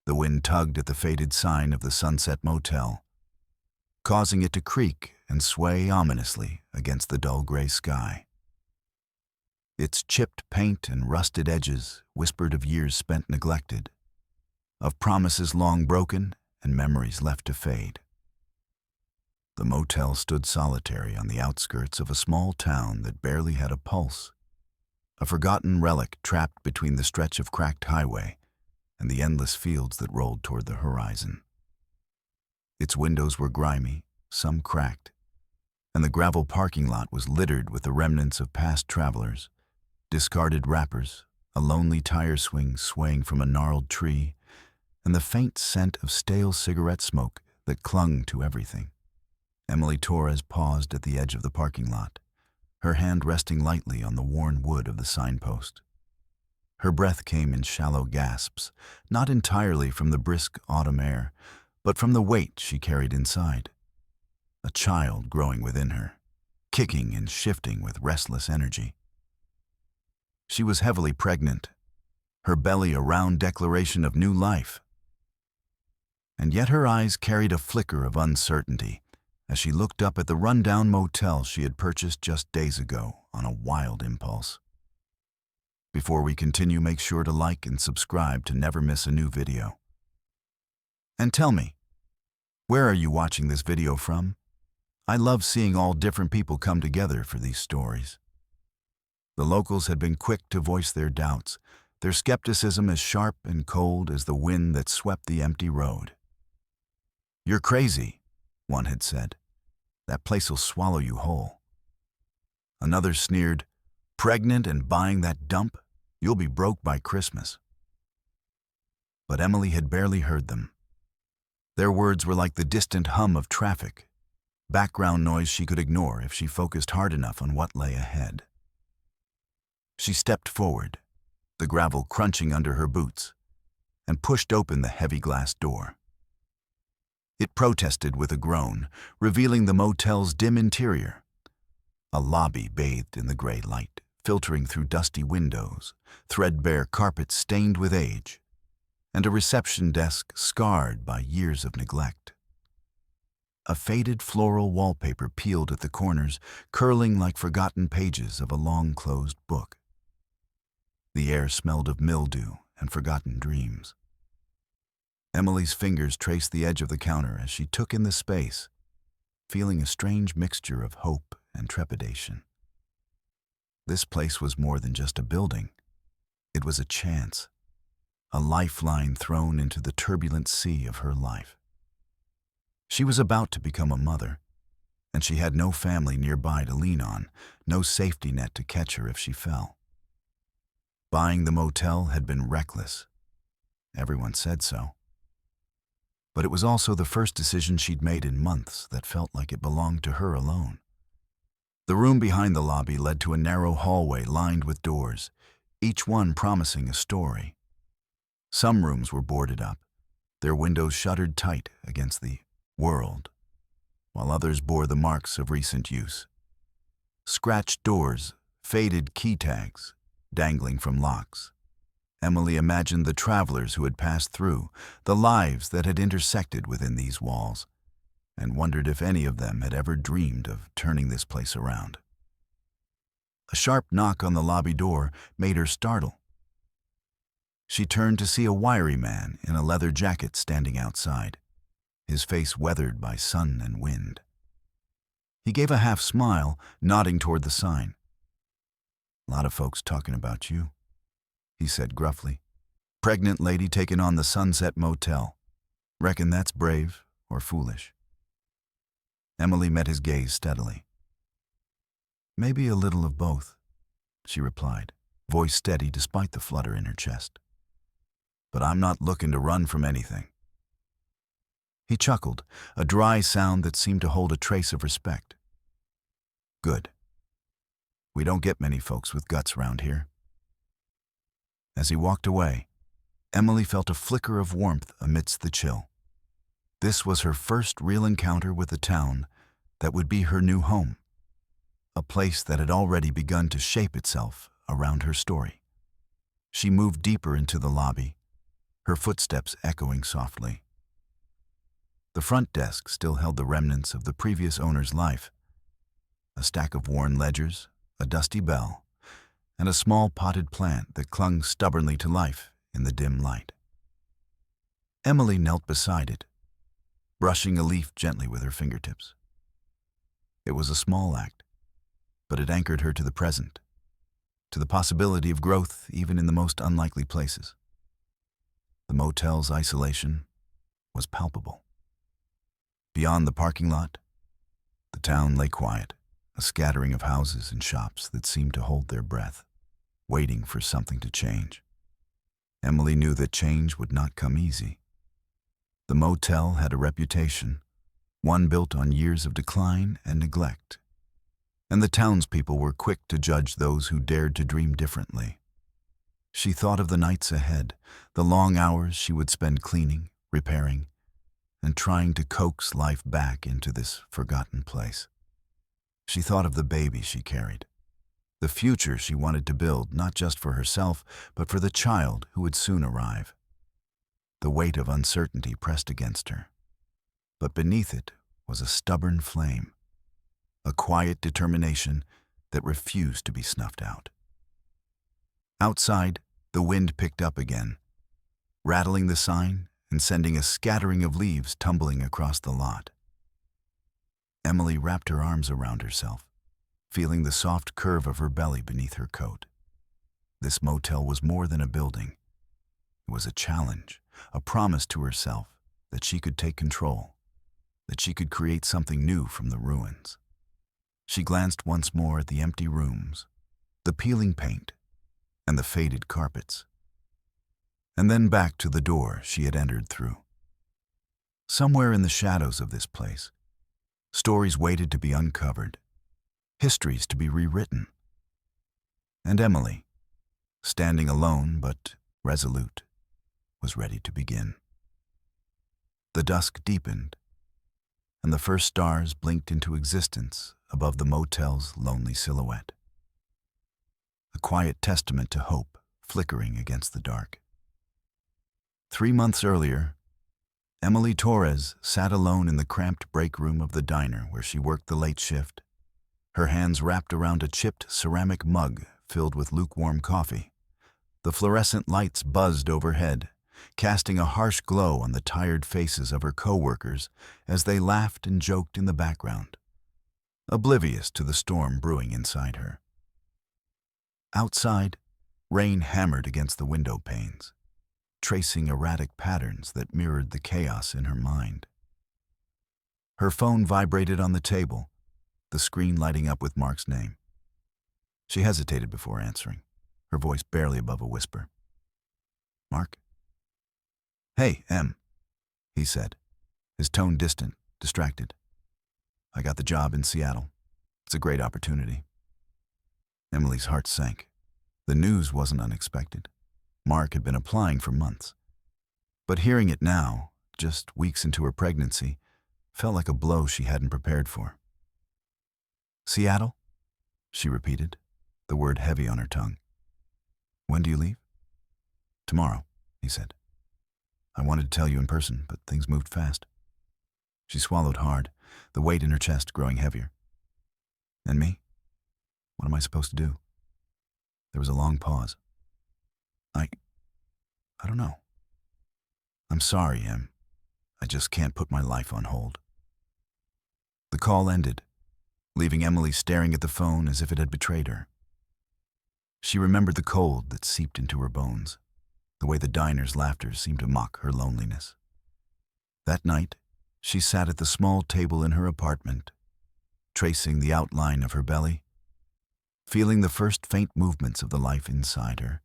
The wind tugged at the faded sign of the Sunset Motel, causing it to creak and sway ominously against the dull gray sky. Its chipped paint and rusted edges whispered of years spent neglected, of promises long broken and memories left to fade. The motel stood solitary on the outskirts of a small town that barely had a pulse, a forgotten relic trapped between the stretch of cracked highway and the endless fields that rolled toward the horizon. Its windows were grimy, some cracked, and the gravel parking lot was littered with the remnants of past travelers, discarded wrappers, a lonely tire swing swaying from a gnarled tree, and the faint scent of stale cigarette smoke that clung to everything. Emily Torres paused at the edge of the parking lot, her hand resting lightly on the worn wood of the signpost. Her breath came in shallow gasps, not entirely from the brisk autumn air, but from the weight she carried inside. A child growing within her, kicking and shifting with restless energy. She was heavily pregnant, her belly a round declaration of new life. And yet her eyes carried a flicker of uncertainty as she looked up at the rundown motel she had purchased just days ago on a wild impulse. Before we continue, make sure to like and subscribe to never miss a new video. And tell me, where are you watching this video from? I love seeing all different people come together for these stories. The locals had been quick to voice their doubts, their skepticism as sharp and cold as the wind that swept the empty road. "You're crazy," one had said. "That place will swallow you whole." Another sneered, "Pregnant and buying that dump? You'll be broke by Christmas." But Emily had barely heard them. Their words were like the distant hum of traffic, background noise she could ignore if she focused hard enough on what lay ahead. She stepped forward, the gravel crunching under her boots, and pushed open the heavy glass door. It protested with a groan, revealing the motel's dim interior. A lobby bathed in the gray light, filtering through dusty windows, threadbare carpets stained with age, and a reception desk scarred by years of neglect. A faded floral wallpaper peeled at the corners, curling like forgotten pages of a long-closed book. The air smelled of mildew and forgotten dreams. Emily's fingers traced the edge of the counter as she took in the space, feeling a strange mixture of hope and trepidation. This place was more than just a building. It was a chance, a lifeline thrown into the turbulent sea of her life. She was about to become a mother, and she had no family nearby to lean on, no safety net to catch her if she fell. Buying the motel had been reckless. Everyone said so. But it was also the first decision she'd made in months that felt like it belonged to her alone. The room behind the lobby led to a narrow hallway lined with doors, each one promising a story. Some rooms were boarded up, their windows shuttered tight against the world, while others bore the marks of recent use. Scratched doors, faded key tags, dangling from locks. Emily imagined the travelers who had passed through, the lives that had intersected within these walls, and wondered if any of them had ever dreamed of turning this place around. A sharp knock on the lobby door made her startle. She turned to see a wiry man in a leather jacket standing outside, his face weathered by sun and wind. He gave a half smile, nodding toward the sign. "A lot of folks talking about you," he said gruffly. "Pregnant lady taking on the Sunset Motel. Reckon that's brave or foolish?" Emily met his gaze steadily. "Maybe a little of both," she replied, voice steady despite the flutter in her chest. "But I'm not looking to run from anything." He chuckled, a dry sound that seemed to hold a trace of respect. "Good. We don't get many folks with guts around here." As he walked away, Emily felt a flicker of warmth amidst the chill. This was her first real encounter with a town that would be her new home, a place that had already begun to shape itself around her story. She moved deeper into the lobby, her footsteps echoing softly. The front desk still held the remnants of the previous owner's life: a stack of worn ledgers, a dusty bell, and a small potted plant that clung stubbornly to life in the dim light. Emily knelt beside it, brushing a leaf gently with her fingertips. It was a small act, but it anchored her to the present, to the possibility of growth even in the most unlikely places. The motel's isolation was palpable. Beyond the parking lot, the town lay quiet, a scattering of houses and shops that seemed to hold their breath, waiting for something to change. Emily knew that change would not come easy. The motel had a reputation, one built on years of decline and neglect, and the townspeople were quick to judge those who dared to dream differently. She thought of the nights ahead, the long hours she would spend cleaning, repairing, and trying to coax life back into this forgotten place. She thought of the baby she carried, the future she wanted to build not just for herself, but for the child who would soon arrive. The weight of uncertainty pressed against her, but beneath it was a stubborn flame, a quiet determination that refused to be snuffed out. Outside, the wind picked up again, rattling the sign and sending a scattering of leaves tumbling across the lot. Emily wrapped her arms around herself, feeling the soft curve of her belly beneath her coat. This motel was more than a building. It was a challenge, a promise to herself that she could take control, that she could create something new from the ruins. She glanced once more at the empty rooms, the peeling paint, and the faded carpets, and then back to the door she had entered through. Somewhere in the shadows of this place, stories waited to be uncovered, histories to be rewritten. And Emily, standing alone but resolute, was ready to begin. The dusk deepened, and the first stars blinked into existence above the motel's lonely silhouette. A quiet testament to hope flickering against the dark. 3 months earlier, Emily Torres sat alone in the cramped break room of the diner where she worked the late shift, her hands wrapped around a chipped ceramic mug filled with lukewarm coffee. The fluorescent lights buzzed overhead, casting a harsh glow on the tired faces of her co-workers as they laughed and joked in the background, oblivious to the storm brewing inside her. Outside, rain hammered against the window panes, tracing erratic patterns that mirrored the chaos in her mind. Her phone vibrated on the table, the screen lighting up with Mark's name. She hesitated before answering, her voice barely above a whisper. "Mark?" "Hey, Em," he said, his tone distant, distracted. "I got the job in Seattle. It's a great opportunity." Emily's heart sank. The news wasn't unexpected. Mark had been applying for months. But hearing it now, just weeks into her pregnancy, felt like a blow she hadn't prepared for. "Seattle?" she repeated, the word heavy on her tongue. "When do you leave?" "Tomorrow," he said. "I wanted to tell you in person, but things moved fast." She swallowed hard, the weight in her chest growing heavier. "And me? What am I supposed to do?" There was a long pause. I don't know. "I'm sorry, Em. I just can't put my life on hold." The call ended, leaving Emily staring at the phone as if it had betrayed her. She remembered the cold that seeped into her bones, the way the diner's laughter seemed to mock her loneliness. That night, she sat at the small table in her apartment, tracing the outline of her belly, feeling the first faint movements of the life inside her.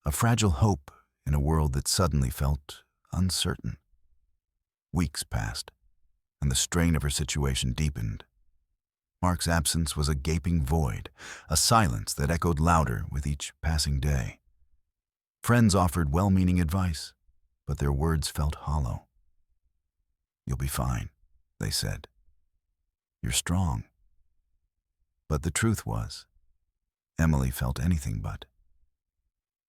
A fragile hope in a world that suddenly felt uncertain. Weeks passed, and the strain of her situation deepened. Mark's absence was a gaping void, a silence that echoed louder with each passing day. Friends offered well-meaning advice, but their words felt hollow. "You'll be fine," they said. "You're strong." But the truth was, Emily felt anything but.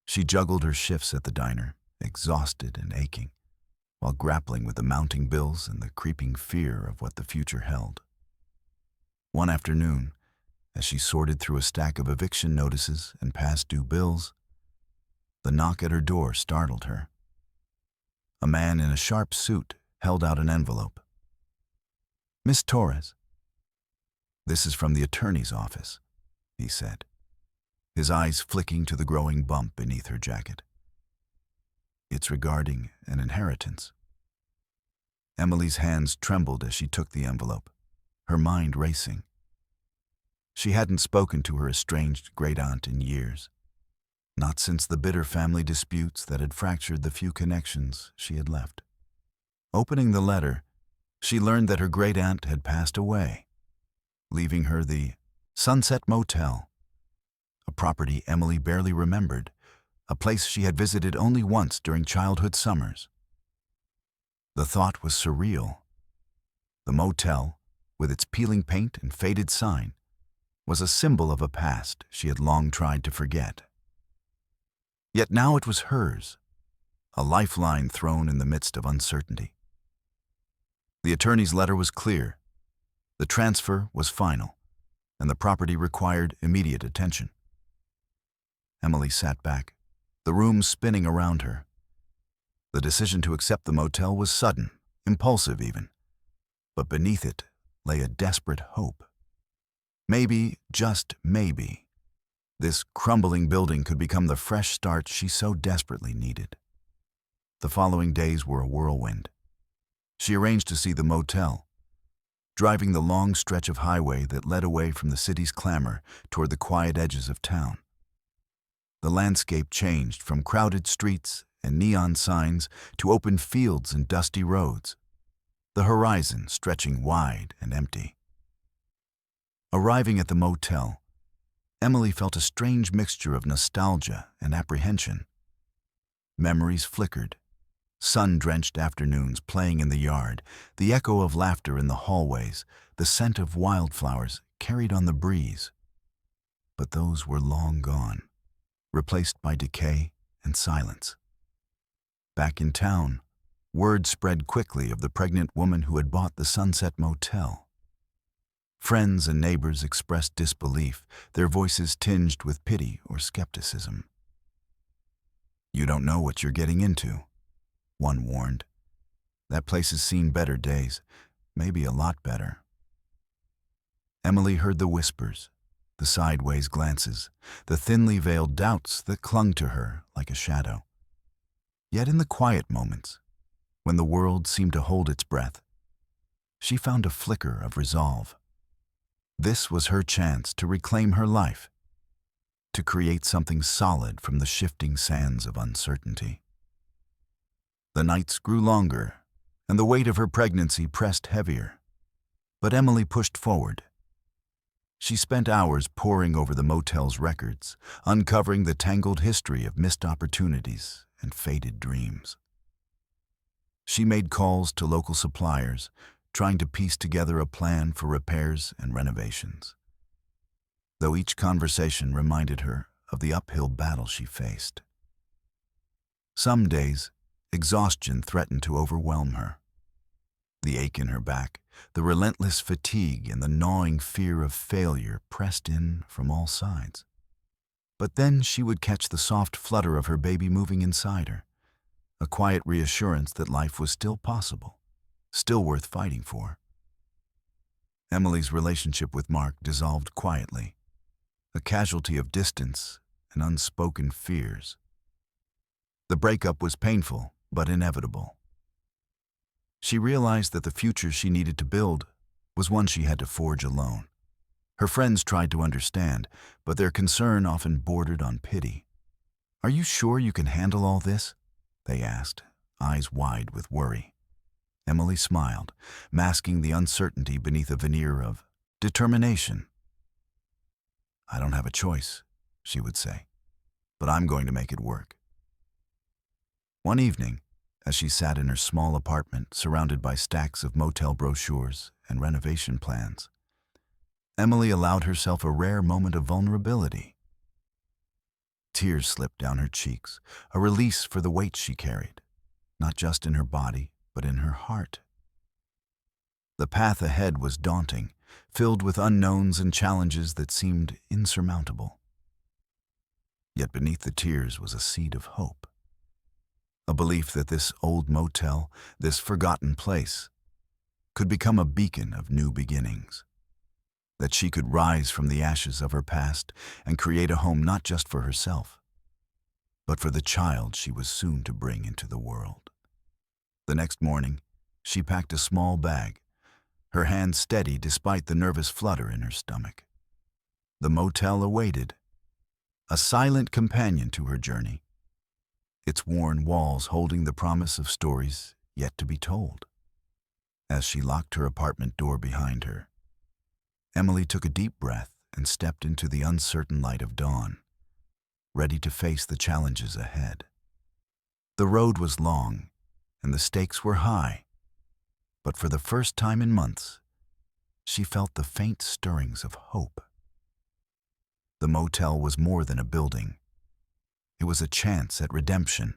She juggled her shifts at the diner, exhausted and aching, while grappling with the mounting bills and the creeping fear of what the future held. One afternoon, as she sorted through a stack of eviction notices and past due bills, the knock at her door startled her. A man in a sharp suit held out an envelope. "Miss Torres." "This is from the attorney's office," he said, his eyes flicking to the growing bump beneath her jacket. "It's regarding an inheritance." Emily's hands trembled as she took the envelope, her mind racing. She hadn't spoken to her estranged great-aunt in years, not since the bitter family disputes that had fractured the few connections she had left. Opening the letter, she learned that her great-aunt had passed away, leaving her the Sunset Motel, a property Emily barely remembered, a place she had visited only once during childhood summers. The thought was surreal. The motel, with its peeling paint and faded sign, was a symbol of a past she had long tried to forget. Yet now it was hers, a lifeline thrown in the midst of uncertainty. The attorney's letter was clear. The transfer was final, and the property required immediate attention. Emily sat back, the room spinning around her. The decision to accept the motel was sudden, impulsive even, but beneath it lay a desperate hope. Maybe, just maybe, this crumbling building could become the fresh start she so desperately needed. The following days were a whirlwind. She arranged to see the motel, driving the long stretch of highway that led away from the city's clamor toward the quiet edges of town. The landscape changed from crowded streets and neon signs to open fields and dusty roads, the horizon stretching wide and empty. Arriving at the motel, Emily felt a strange mixture of nostalgia and apprehension. Memories flickered, sun-drenched afternoons playing in the yard, the echo of laughter in the hallways, the scent of wildflowers carried on the breeze. But those were long gone, replaced by decay and silence. Back in town, word spread quickly of the pregnant woman who had bought the Sunset Motel. Friends and neighbors expressed disbelief, their voices tinged with pity or skepticism. "You don't know what you're getting into," one warned. "That place has seen better days, maybe a lot better." Emily heard the whispers, the sideways glances, the thinly veiled doubts that clung to her like a shadow. Yet in the quiet moments, when the world seemed to hold its breath, she found a flicker of resolve. This was her chance to reclaim her life, to create something solid from the shifting sands of uncertainty. The nights grew longer, and the weight of her pregnancy pressed heavier. But Emily pushed forward. She spent hours poring over the motel's records, uncovering the tangled history of missed opportunities and faded dreams. She made calls to local suppliers, trying to piece together a plan for repairs and renovations, though each conversation reminded her of the uphill battle she faced. Some days, exhaustion threatened to overwhelm her. The ache in her back, the relentless fatigue, and the gnawing fear of failure pressed in from all sides. But then she would catch the soft flutter of her baby moving inside her, a quiet reassurance that life was still possible, still worth fighting for. Emily's relationship with Mark dissolved quietly, a casualty of distance and unspoken fears. The breakup was painful, but inevitable. She realized that the future she needed to build was one she had to forge alone. Her friends tried to understand, but their concern often bordered on pity. "Are you sure you can handle all this?" they asked, eyes wide with worry. Emily smiled, masking the uncertainty beneath a veneer of determination. "I don't have a choice," she would say, "but I'm going to make it work." One evening, as she sat in her small apartment surrounded by stacks of motel brochures and renovation plans, Emily allowed herself a rare moment of vulnerability. Tears slipped down her cheeks, a release for the weight she carried, not just in her body, but in her heart. The path ahead was daunting, filled with unknowns and challenges that seemed insurmountable. Yet beneath the tears was a seed of hope. A belief that this old motel, this forgotten place, could become a beacon of new beginnings. That she could rise from the ashes of her past and create a home not just for herself, but for the child she was soon to bring into the world. The next morning, she packed a small bag, her hand steady despite the nervous flutter in her stomach. The motel awaited, a silent companion to her journey, its worn walls holding the promise of stories yet to be told. As she locked her apartment door behind her, Emily took a deep breath and stepped into the uncertain light of dawn, ready to face the challenges ahead. The road was long, and the stakes were high, but for the first time in months, she felt the faint stirrings of hope. The motel was more than a building. It was a chance at redemption,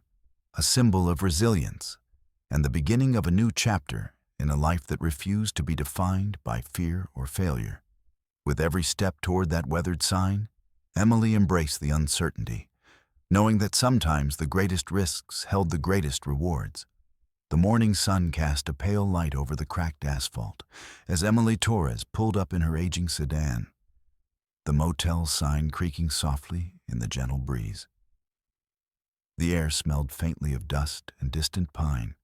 a symbol of resilience, and the beginning of a new chapter in a life that refused to be defined by fear or failure. With every step toward that weathered sign, Emily embraced the uncertainty, knowing that sometimes the greatest risks held the greatest rewards. The morning sun cast a pale light over the cracked asphalt as Emily Torres pulled up in her aging sedan, the motel sign creaking softly in the gentle breeze. The air smelled faintly of dust and distant pine,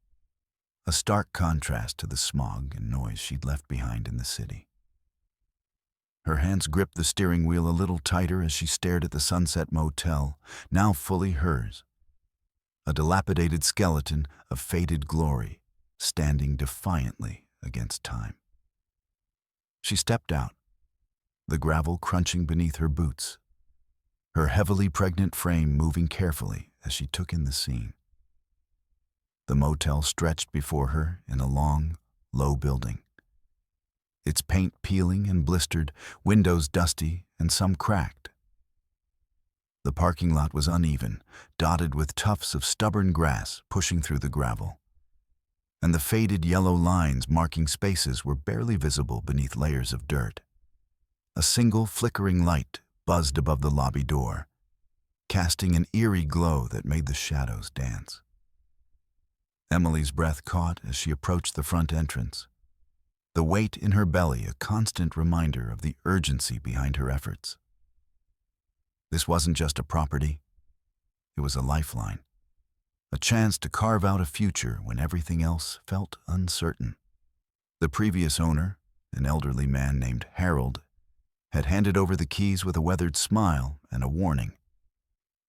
a stark contrast to the smog and noise she'd left behind in the city. Her hands gripped the steering wheel a little tighter as she stared at the Sunset Motel, now fully hers. A dilapidated skeleton of faded glory, standing defiantly against time. She stepped out, the gravel crunching beneath her boots, her heavily pregnant frame moving carefully as she took in the scene. The motel stretched before her in a long, low building, its paint peeling and blistered, windows dusty and some cracked. The parking lot was uneven, dotted with tufts of stubborn grass pushing through the gravel, and the faded yellow lines marking spaces were barely visible beneath layers of dirt. A single flickering light buzzed above the lobby door, casting an eerie glow that made the shadows dance. Emily's breath caught as she approached the front entrance, the weight in her belly a constant reminder of the urgency behind her efforts. This wasn't just a property, it was a lifeline, a chance to carve out a future when everything else felt uncertain. The previous owner, an elderly man named Harold, had handed over the keys with a weathered smile and a warning.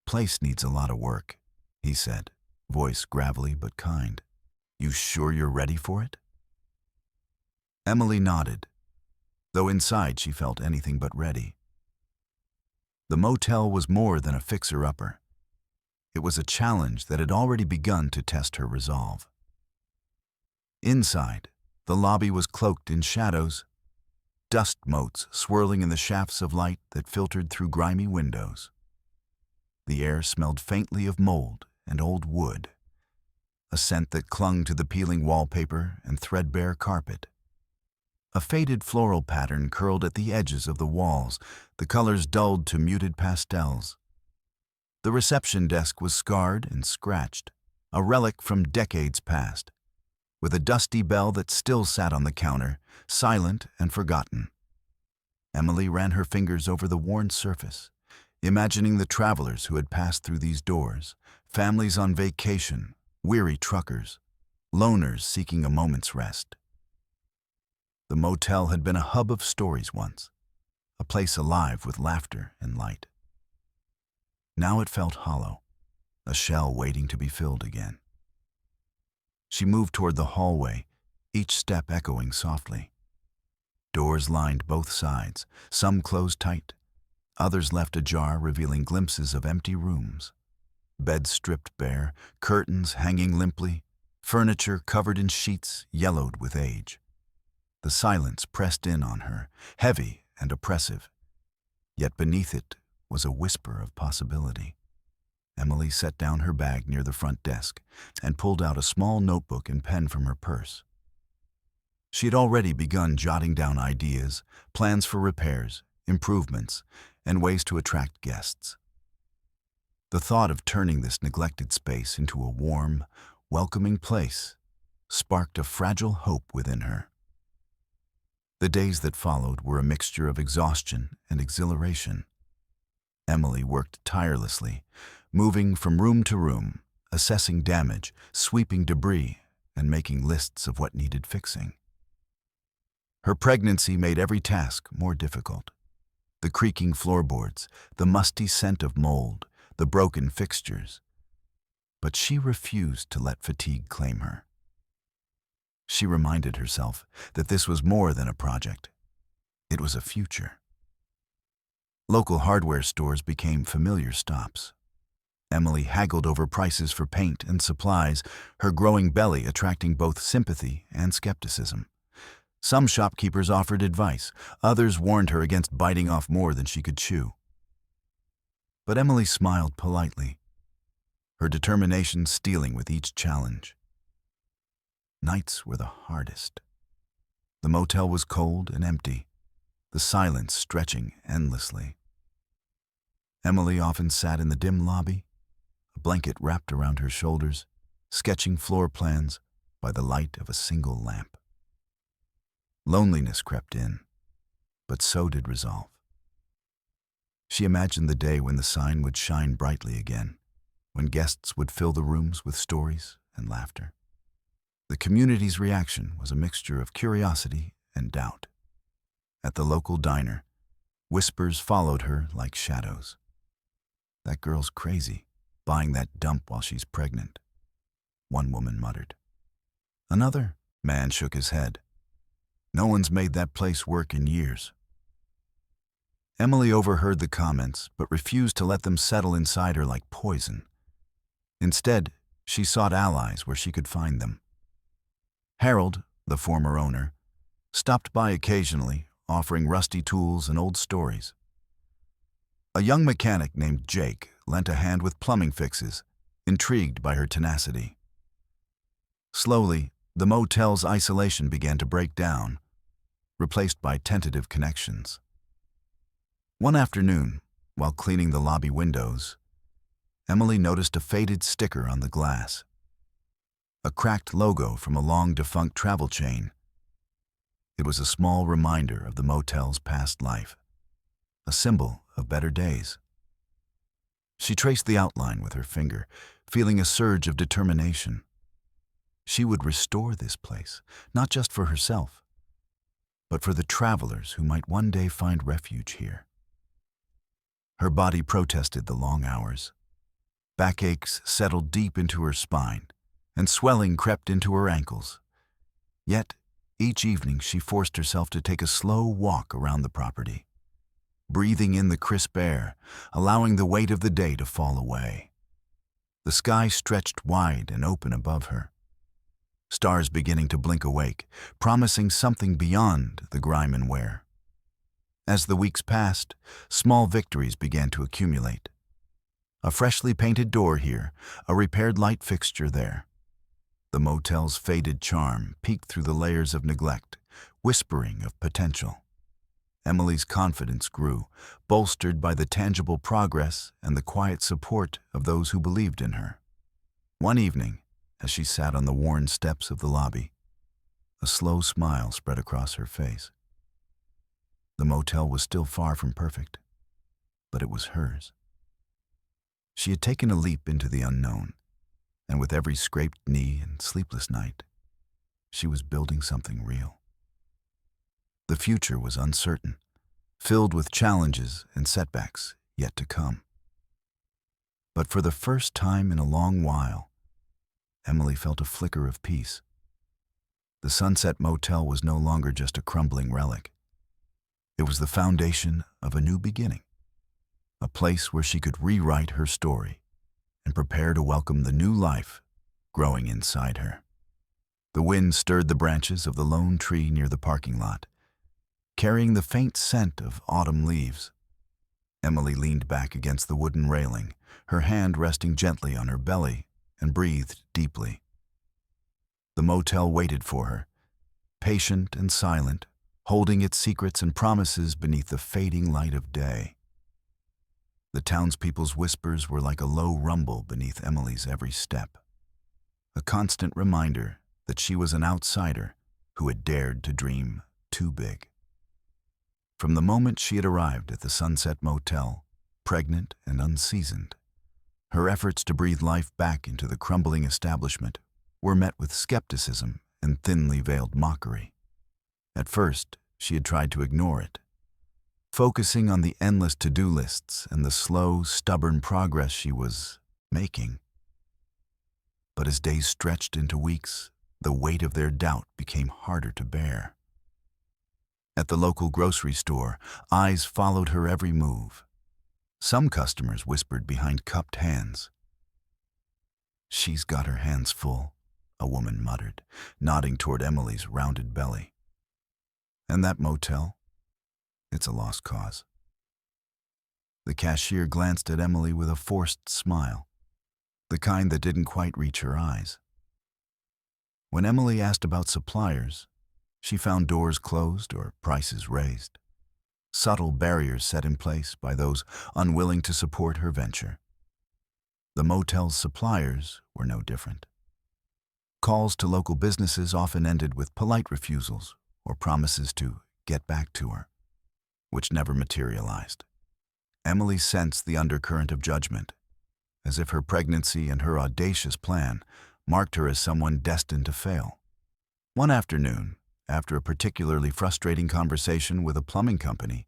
"Place needs a lot of work," he said, voice gravelly but kind. "You sure you're ready for it?" Emily nodded, though inside she felt anything but ready. The motel was more than a fixer-upper. It was a challenge that had already begun to test her resolve. Inside, the lobby was cloaked in shadows, dust motes swirling in the shafts of light that filtered through grimy windows. The air smelled faintly of mold and old wood, a scent that clung to the peeling wallpaper and threadbare carpet. A faded floral pattern curled at the edges of the walls, the colors dulled to muted pastels. The reception desk was scarred and scratched, a relic from decades past, with a dusty bell that still sat on the counter, silent and forgotten. Emily ran her fingers over the worn surface, imagining the travelers who had passed through these doors, families on vacation, weary truckers, loners seeking a moment's rest. The motel had been a hub of stories once, a place alive with laughter and light. Now it felt hollow, a shell waiting to be filled again. She moved toward the hallway, each step echoing softly. Doors lined both sides, some closed tight, others left ajar, revealing glimpses of empty rooms. Beds stripped bare, curtains hanging limply, furniture covered in sheets yellowed with age. The silence pressed in on her, heavy and oppressive, yet beneath it was a whisper of possibility. Emily set down her bag near the front desk and pulled out a small notebook and pen from her purse. She had already begun jotting down ideas, plans for repairs, improvements, and ways to attract guests. The thought of turning this neglected space into a warm, welcoming place sparked a fragile hope within her. The days that followed were a mixture of exhaustion and exhilaration. Emily worked tirelessly, moving from room to room, assessing damage, sweeping debris, and making lists of what needed fixing. Her pregnancy made every task more difficult. The creaking floorboards, the musty scent of mold, the broken fixtures. But she refused to let fatigue claim her. She reminded herself that this was more than a project. It was a future. Local hardware stores became familiar stops. Emily haggled over prices for paint and supplies, her growing belly attracting both sympathy and skepticism. Some shopkeepers offered advice, others warned her against biting off more than she could chew. But Emily smiled politely, her determination stealing with each challenge. Nights were the hardest. The motel was cold and empty, the silence stretching endlessly. Emily often sat in the dim lobby, a blanket wrapped around her shoulders, sketching floor plans by the light of a single lamp. Loneliness crept in, but so did resolve. She imagined the day when the sign would shine brightly again, when guests would fill the rooms with stories and laughter. The community's reaction was a mixture of curiosity and doubt. At the local diner, whispers followed her like shadows. "That girl's crazy, buying that dump while she's pregnant," one woman muttered. Another man shook his head. "No one's made that place work in years." Emily overheard the comments, but refused to let them settle inside her like poison. Instead, she sought allies where she could find them. Harold, the former owner, stopped by occasionally, offering rusty tools and old stories. A young mechanic named Jake lent a hand with plumbing fixes, intrigued by her tenacity. Slowly, the motel's isolation began to break down, replaced by tentative connections. One afternoon, while cleaning the lobby windows, Emily noticed a faded sticker on the glass, a cracked logo from a long-defunct travel chain. It was a small reminder of the motel's past life, a symbol of better days. She traced the outline with her finger, feeling a surge of determination. She would restore this place, not just for herself, but for the travelers who might one day find refuge here. Her body protested the long hours. Backaches settled deep into her spine, and swelling crept into her ankles. Yet, each evening she forced herself to take a slow walk around the property, breathing in the crisp air, allowing the weight of the day to fall away. The sky stretched wide and open above her, stars beginning to blink awake, promising something beyond the grime and wear. As the weeks passed, small victories began to accumulate. A freshly painted door here, a repaired light fixture there. The motel's faded charm peeked through the layers of neglect, whispering of potential. Emily's confidence grew, bolstered by the tangible progress and the quiet support of those who believed in her. One evening, as she sat on the worn steps of the lobby, a slow smile spread across her face. The motel was still far from perfect, but it was hers. She had taken a leap into the unknown, and with every scraped knee and sleepless night, she was building something real. The future was uncertain, filled with challenges and setbacks yet to come. But for the first time in a long while, Emily felt a flicker of peace. The Sunset Motel was no longer just a crumbling relic. It was the foundation of a new beginning, a place where she could rewrite her story and prepare to welcome the new life growing inside her. The wind stirred the branches of the lone tree near the parking lot, carrying the faint scent of autumn leaves. Emily leaned back against the wooden railing, her hand resting gently on her belly, and breathed deeply. The motel waited for her, patient and silent, holding its secrets and promises beneath the fading light of day. The townspeople's whispers were like a low rumble beneath Emily's every step, a constant reminder that she was an outsider who had dared to dream too big. From the moment she had arrived at the Sunset Motel, pregnant and unseasoned, her efforts to breathe life back into the crumbling establishment were met with skepticism and thinly veiled mockery. At first, she had tried to ignore it, focusing on the endless to-do lists and the slow, stubborn progress she was making. But as days stretched into weeks, the weight of their doubt became harder to bear. At the local grocery store, eyes followed her every move. Some customers whispered behind cupped hands. "She's got her hands full," a woman muttered, nodding toward Emily's rounded belly. "And that motel? It's a lost cause." The cashier glanced at Emily with a forced smile, the kind that didn't quite reach her eyes. When Emily asked about suppliers, she found doors closed or prices raised, subtle barriers set in place by those unwilling to support her venture. The motel's suppliers were no different. Calls to local businesses often ended with polite refusals or promises to get back to her, which never materialized. Emily sensed the undercurrent of judgment, as if her pregnancy and her audacious plan marked her as someone destined to fail. One afternoon, after a particularly frustrating conversation with a plumbing company,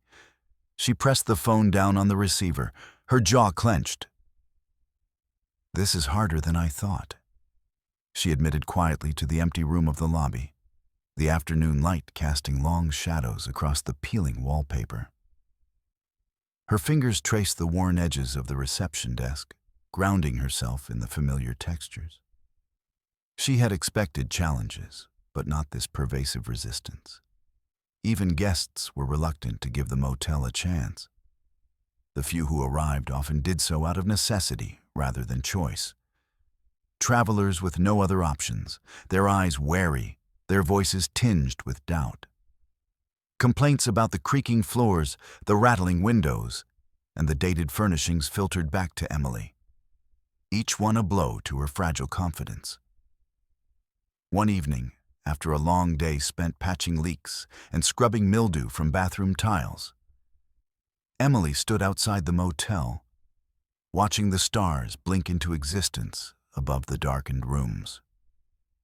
she pressed the phone down on the receiver, her jaw clenched. "This is harder than I thought," she admitted quietly to the empty room of the lobby, the afternoon light casting long shadows across the peeling wallpaper. Her fingers traced the worn edges of the reception desk, grounding herself in the familiar textures. She had expected challenges, but not this pervasive resistance. Even guests were reluctant to give the motel a chance. The few who arrived often did so out of necessity rather than choice. Travelers with no other options, their eyes wary, their voices tinged with doubt. Complaints about the creaking floors, the rattling windows, and the dated furnishings filtered back to Emily, each one a blow to her fragile confidence. One evening, after a long day spent patching leaks and scrubbing mildew from bathroom tiles, Emily stood outside the motel, watching the stars blink into existence above the darkened rooms.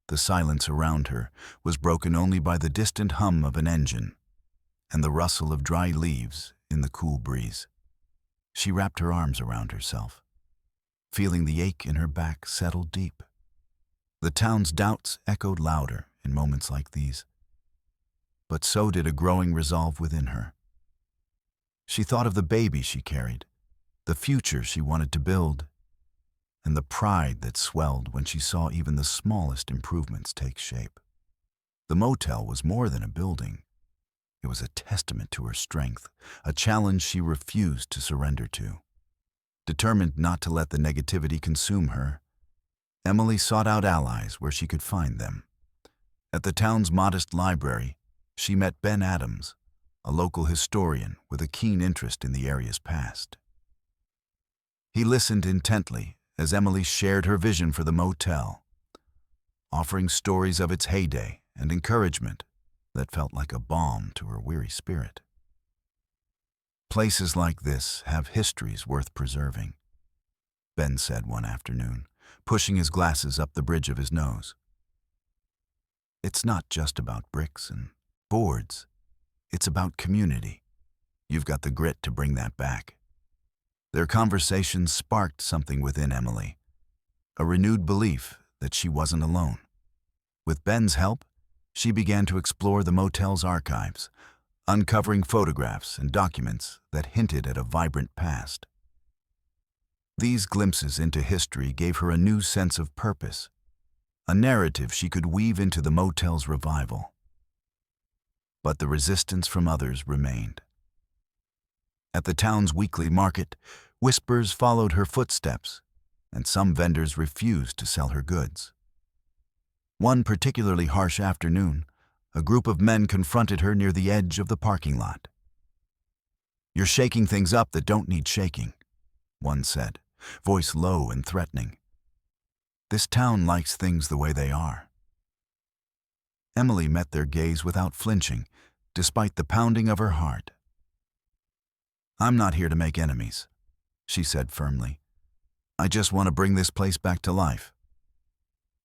The silence around her was broken only by the distant hum of an engine and the rustle of dry leaves in the cool breeze. She wrapped her arms around herself, feeling the ache in her back settle deep. The town's doubts echoed louder in moments like these, but so did a growing resolve within her. She thought of the baby she carried, the future she wanted to build, and the pride that swelled when she saw even the smallest improvements take shape. The motel was more than a building. It was a testament to her strength, a challenge she refused to surrender to. Determined not to let the negativity consume her, Emily sought out allies where she could find them. At the town's modest library, she met Ben Adams, a local historian with a keen interest in the area's past. He listened intently as Emily shared her vision for the motel, offering stories of its heyday and encouragement that felt like a balm to her weary spirit. "Places like this have histories worth preserving," Ben said one afternoon, pushing his glasses up the bridge of his nose. "It's not just about bricks and boards. It's about community. You've got the grit to bring that back." Their conversations sparked something within Emily, a renewed belief that she wasn't alone. With Ben's help, she began to explore the motel's archives, uncovering photographs and documents that hinted at a vibrant past. These glimpses into history gave her a new sense of purpose, a narrative she could weave into the motel's revival. But the resistance from others remained. At the town's weekly market, whispers followed her footsteps, and some vendors refused to sell her goods. One particularly harsh afternoon, a group of men confronted her near the edge of the parking lot. "You're shaking things up that don't need shaking," one said, voice low and threatening. "This town likes things the way they are." Emily met their gaze without flinching, despite the pounding of her heart. "I'm not here to make enemies," she said firmly. "I just want to bring this place back to life."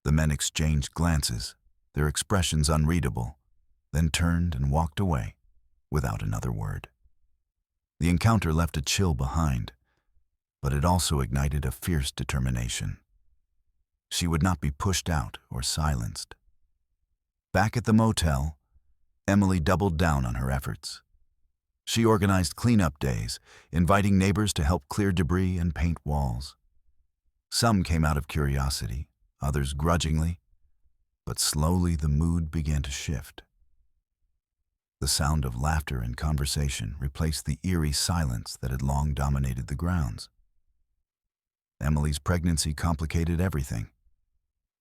The men exchanged glances, their expressions unreadable, then turned and walked away, without another word. The encounter left a chill behind, but it also ignited a fierce determination. She would not be pushed out or silenced. Back at the motel, Emily doubled down on her efforts. She organized cleanup days, inviting neighbors to help clear debris and paint walls. Some came out of curiosity, others grudgingly, but slowly the mood began to shift. The sound of laughter and conversation replaced the eerie silence that had long dominated the grounds. Emily's pregnancy complicated everything.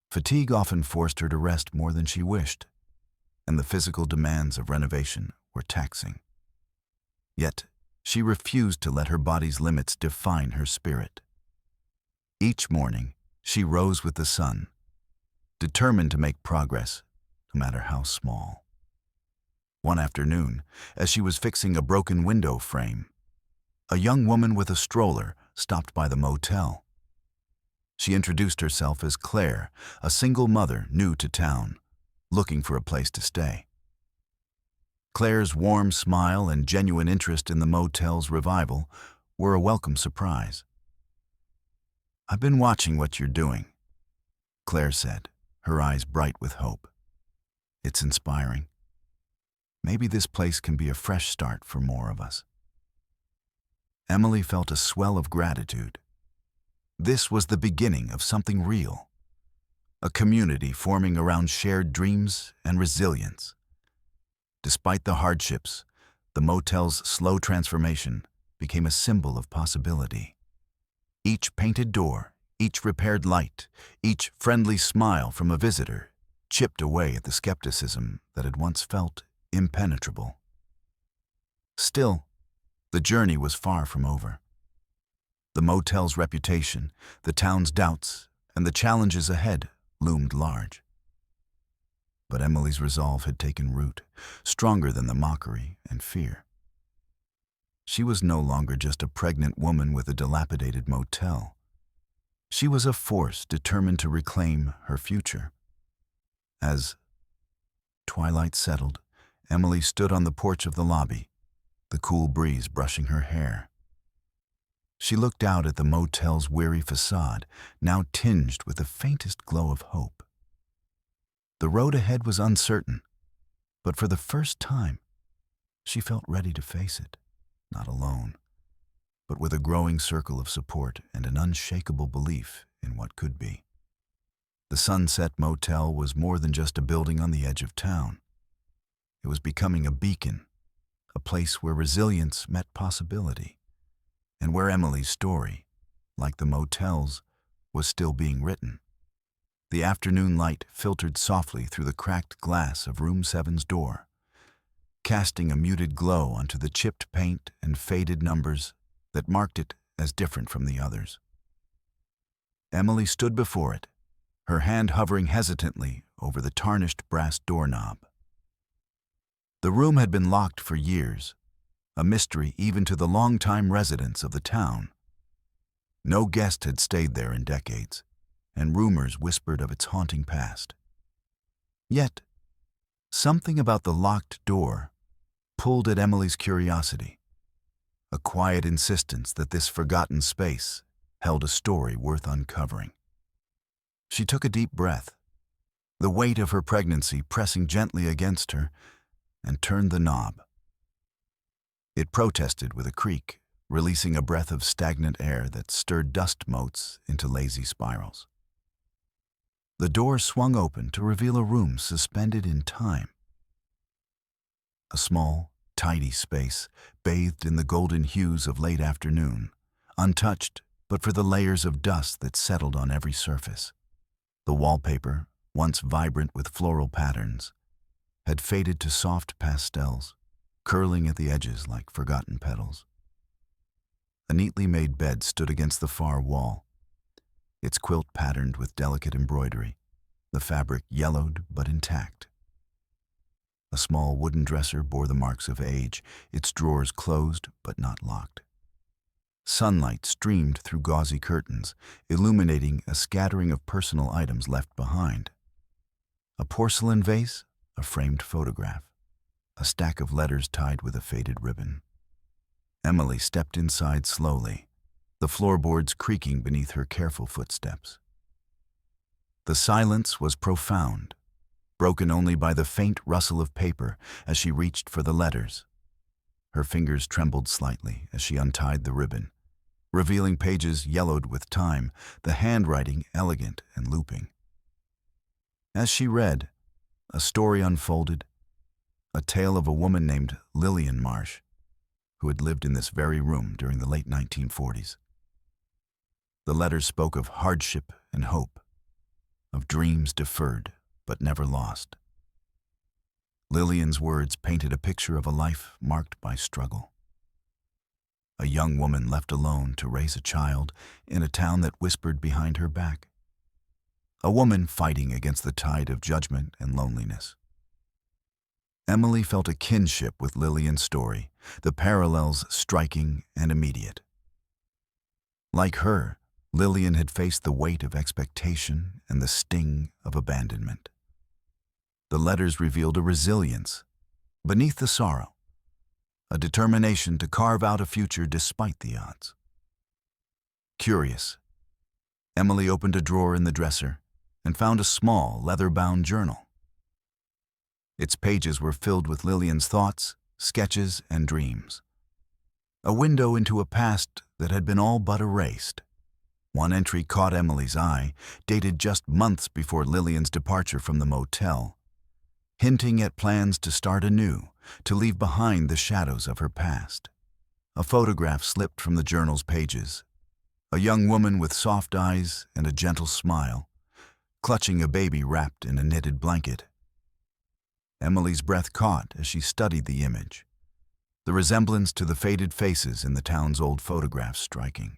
Fatigue often forced her to rest more than she wished, and the physical demands of renovation were taxing. Yet, she refused to let her body's limits define her spirit. Each morning, she rose with the sun, determined to make progress, no matter how small. One afternoon, as she was fixing a broken window frame, a young woman with a stroller stopped by the motel. She introduced herself as Claire, a single mother new to town, looking for a place to stay. Claire's warm smile and genuine interest in the motel's revival were a welcome surprise. "I've been watching what you're doing," Claire said, her eyes bright with hope. "It's inspiring. Maybe this place can be a fresh start for more of us." Emily felt a swell of gratitude. This was the beginning of something real, a community forming around shared dreams and resilience. Despite the hardships, the motel's slow transformation became a symbol of possibility. Each painted door, each repaired light, each friendly smile from a visitor chipped away at the skepticism that had once felt impenetrable. Still, the journey was far from over. The motel's reputation, the town's doubts, and the challenges ahead loomed large. But Emily's resolve had taken root, stronger than the mockery and fear. She was no longer just a pregnant woman with a dilapidated motel. She was a force determined to reclaim her future. As twilight settled, Emily stood on the porch of the lobby, the cool breeze brushing her hair. She looked out at the motel's weary facade, now tinged with the faintest glow of hope. The road ahead was uncertain, but for the first time, she felt ready to face it, not alone, but with a growing circle of support and an unshakable belief in what could be. The Sunset Motel was more than just a building on the edge of town. It was becoming a beacon, a place where resilience met possibility, and where Emily's story, like the motel's, was still being written. The afternoon light filtered softly through the cracked glass of Room 7's door, casting a muted glow onto the chipped paint and faded numbers that marked it as different from the others. Emily stood before it, her hand hovering hesitantly over the tarnished brass doorknob. The room had been locked for years, a mystery even to the longtime residents of the town. No guest had stayed there in decades, and rumors whispered of its haunting past. Yet, something about the locked door pulled at Emily's curiosity, a quiet insistence that this forgotten space held a story worth uncovering. She took a deep breath, the weight of her pregnancy pressing gently against her, and turned the knob. It protested with a creak, releasing a breath of stagnant air that stirred dust motes into lazy spirals. The door swung open to reveal a room suspended in time. A small, tidy space, bathed in the golden hues of late afternoon, untouched but for the layers of dust that settled on every surface. The wallpaper, once vibrant with floral patterns, had faded to soft pastels, curling at the edges like forgotten petals. A neatly made bed stood against the far wall, its quilt patterned with delicate embroidery, the fabric yellowed but intact. A small wooden dresser bore the marks of age, its drawers closed but not locked. Sunlight streamed through gauzy curtains, illuminating a scattering of personal items left behind. A porcelain vase, a framed photograph, a stack of letters tied with a faded ribbon. Emily stepped inside slowly, the floorboards creaking beneath her careful footsteps. The silence was profound, broken only by the faint rustle of paper as she reached for the letters. Her fingers trembled slightly as she untied the ribbon, revealing pages yellowed with time, the handwriting elegant and looping. As she read, a story unfolded, a tale of a woman named Lillian Marsh, who had lived in this very room during the late 1940s. The letters spoke of hardship and hope, of dreams deferred but never lost. Lillian's words painted a picture of a life marked by struggle. A young woman left alone to raise a child in a town that whispered behind her back. A woman fighting against the tide of judgment and loneliness. Emily felt a kinship with Lillian's story, the parallels striking and immediate. Like her, Lillian had faced the weight of expectation and the sting of abandonment. The letters revealed a resilience beneath the sorrow, a determination to carve out a future despite the odds. Curious, Emily opened a drawer in the dresser and found a small, leather-bound journal. Its pages were filled with Lillian's thoughts, sketches, and dreams. A window into a past that had been all but erased. One entry caught Emily's eye, dated just months before Lillian's departure from the motel, hinting at plans to start anew, to leave behind the shadows of her past. A photograph slipped from the journal's pages. A young woman with soft eyes and a gentle smile, clutching a baby wrapped in a knitted blanket. Emily's breath caught as she studied the image, the resemblance to the faded faces in the town's old photographs striking.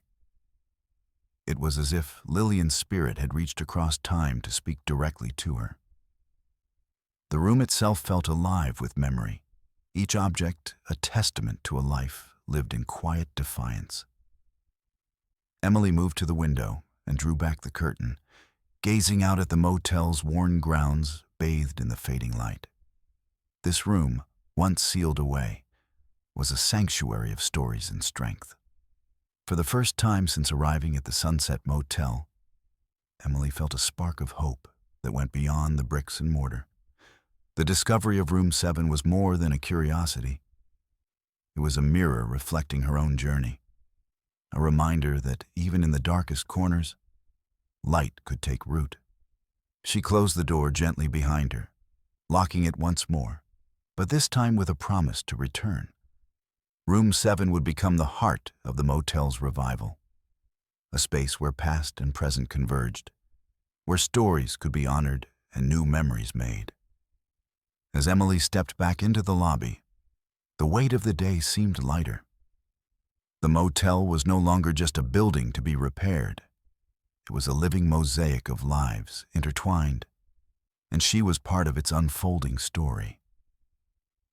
It was as if Lillian's spirit had reached across time to speak directly to her. The room itself felt alive with memory, each object a testament to a life lived in quiet defiance. Emily moved to the window and drew back the curtain, gazing out at the motel's worn grounds bathed in the fading light. This room, once sealed away, was a sanctuary of stories and strength. For the first time since arriving at the Sunset Motel, Emily felt a spark of hope that went beyond the bricks and mortar. The discovery of Room 7 was more than a curiosity. It was a mirror reflecting her own journey, a reminder that even in the darkest corners, light could take root. She closed the door gently behind her, locking it once more, but this time with a promise to return. Room 7 would become the heart of the motel's revival, a space where past and present converged, where stories could be honored and new memories made. As Emily stepped back into the lobby, the weight of the day seemed lighter. The motel was no longer just a building to be repaired. It was a living mosaic of lives intertwined, and she was part of its unfolding story.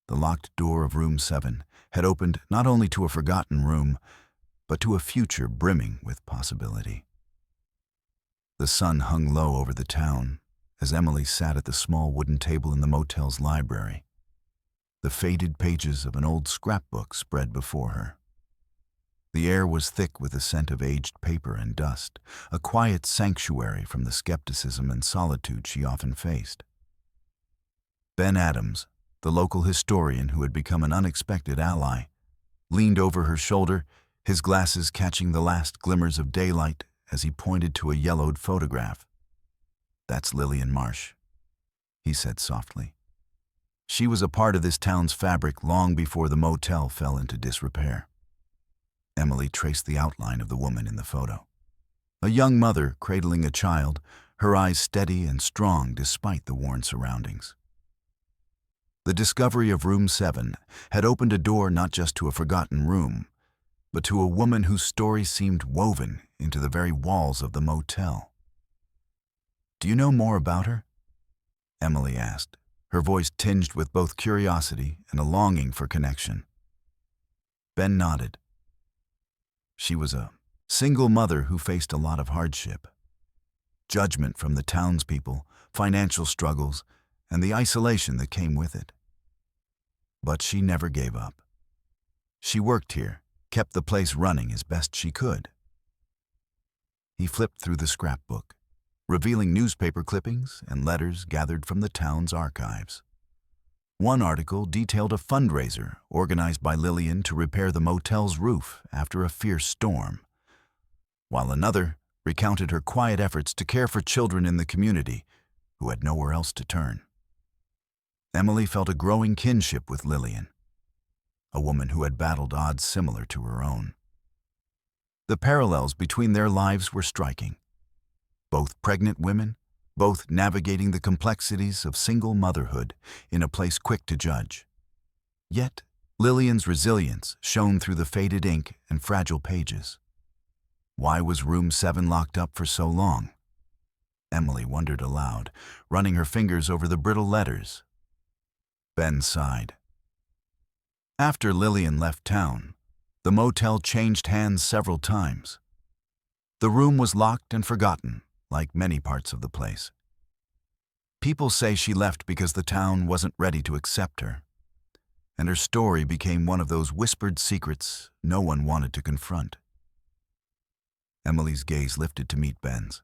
The locked door of Room 7 had opened not only to a forgotten room, but to a future brimming with possibility. The sun hung low over the town as Emily sat at the small wooden table in the motel's library. The faded pages of an old scrapbook spread before her. The air was thick with the scent of aged paper and dust, a quiet sanctuary from the skepticism and solitude she often faced. Ben Adams, the local historian who had become an unexpected ally, leaned over her shoulder, his glasses catching the last glimmers of daylight as he pointed to a yellowed photograph. "That's Lillian Marsh," he said softly. She was a part of this town's fabric long before the motel fell into disrepair. Emily traced the outline of the woman in the photo. A young mother cradling a child, her eyes steady and strong despite the worn surroundings. The discovery of Room 7 had opened a door not just to a forgotten room, but to a woman whose story seemed woven into the very walls of the motel. "Do you know more about her?" Emily asked, her voice tinged with both curiosity and a longing for connection. Ben nodded. She was a single mother who faced a lot of hardship. Judgment from the townspeople, financial struggles, and the isolation that came with it. But she never gave up. She worked here, kept the place running as best she could. He flipped through the scrapbook, revealing newspaper clippings and letters gathered from the town's archives. One article detailed a fundraiser organized by Lillian to repair the motel's roof after a fierce storm, while another recounted her quiet efforts to care for children in the community who had nowhere else to turn. Emily felt a growing kinship with Lillian, a woman who had battled odds similar to her own. The parallels between their lives were striking. Both pregnant women, both navigating the complexities of single motherhood in a place quick to judge. Yet, Lillian's resilience shone through the faded ink and fragile pages. Why was Room 7 locked up for so long? Emily wondered aloud, running her fingers over the brittle letters. Ben sighed. After Lillian left town, the motel changed hands several times. The room was locked and forgotten, like many parts of the place. People say she left because the town wasn't ready to accept her, and her story became one of those whispered secrets no one wanted to confront. Emily's gaze lifted to meet Ben's.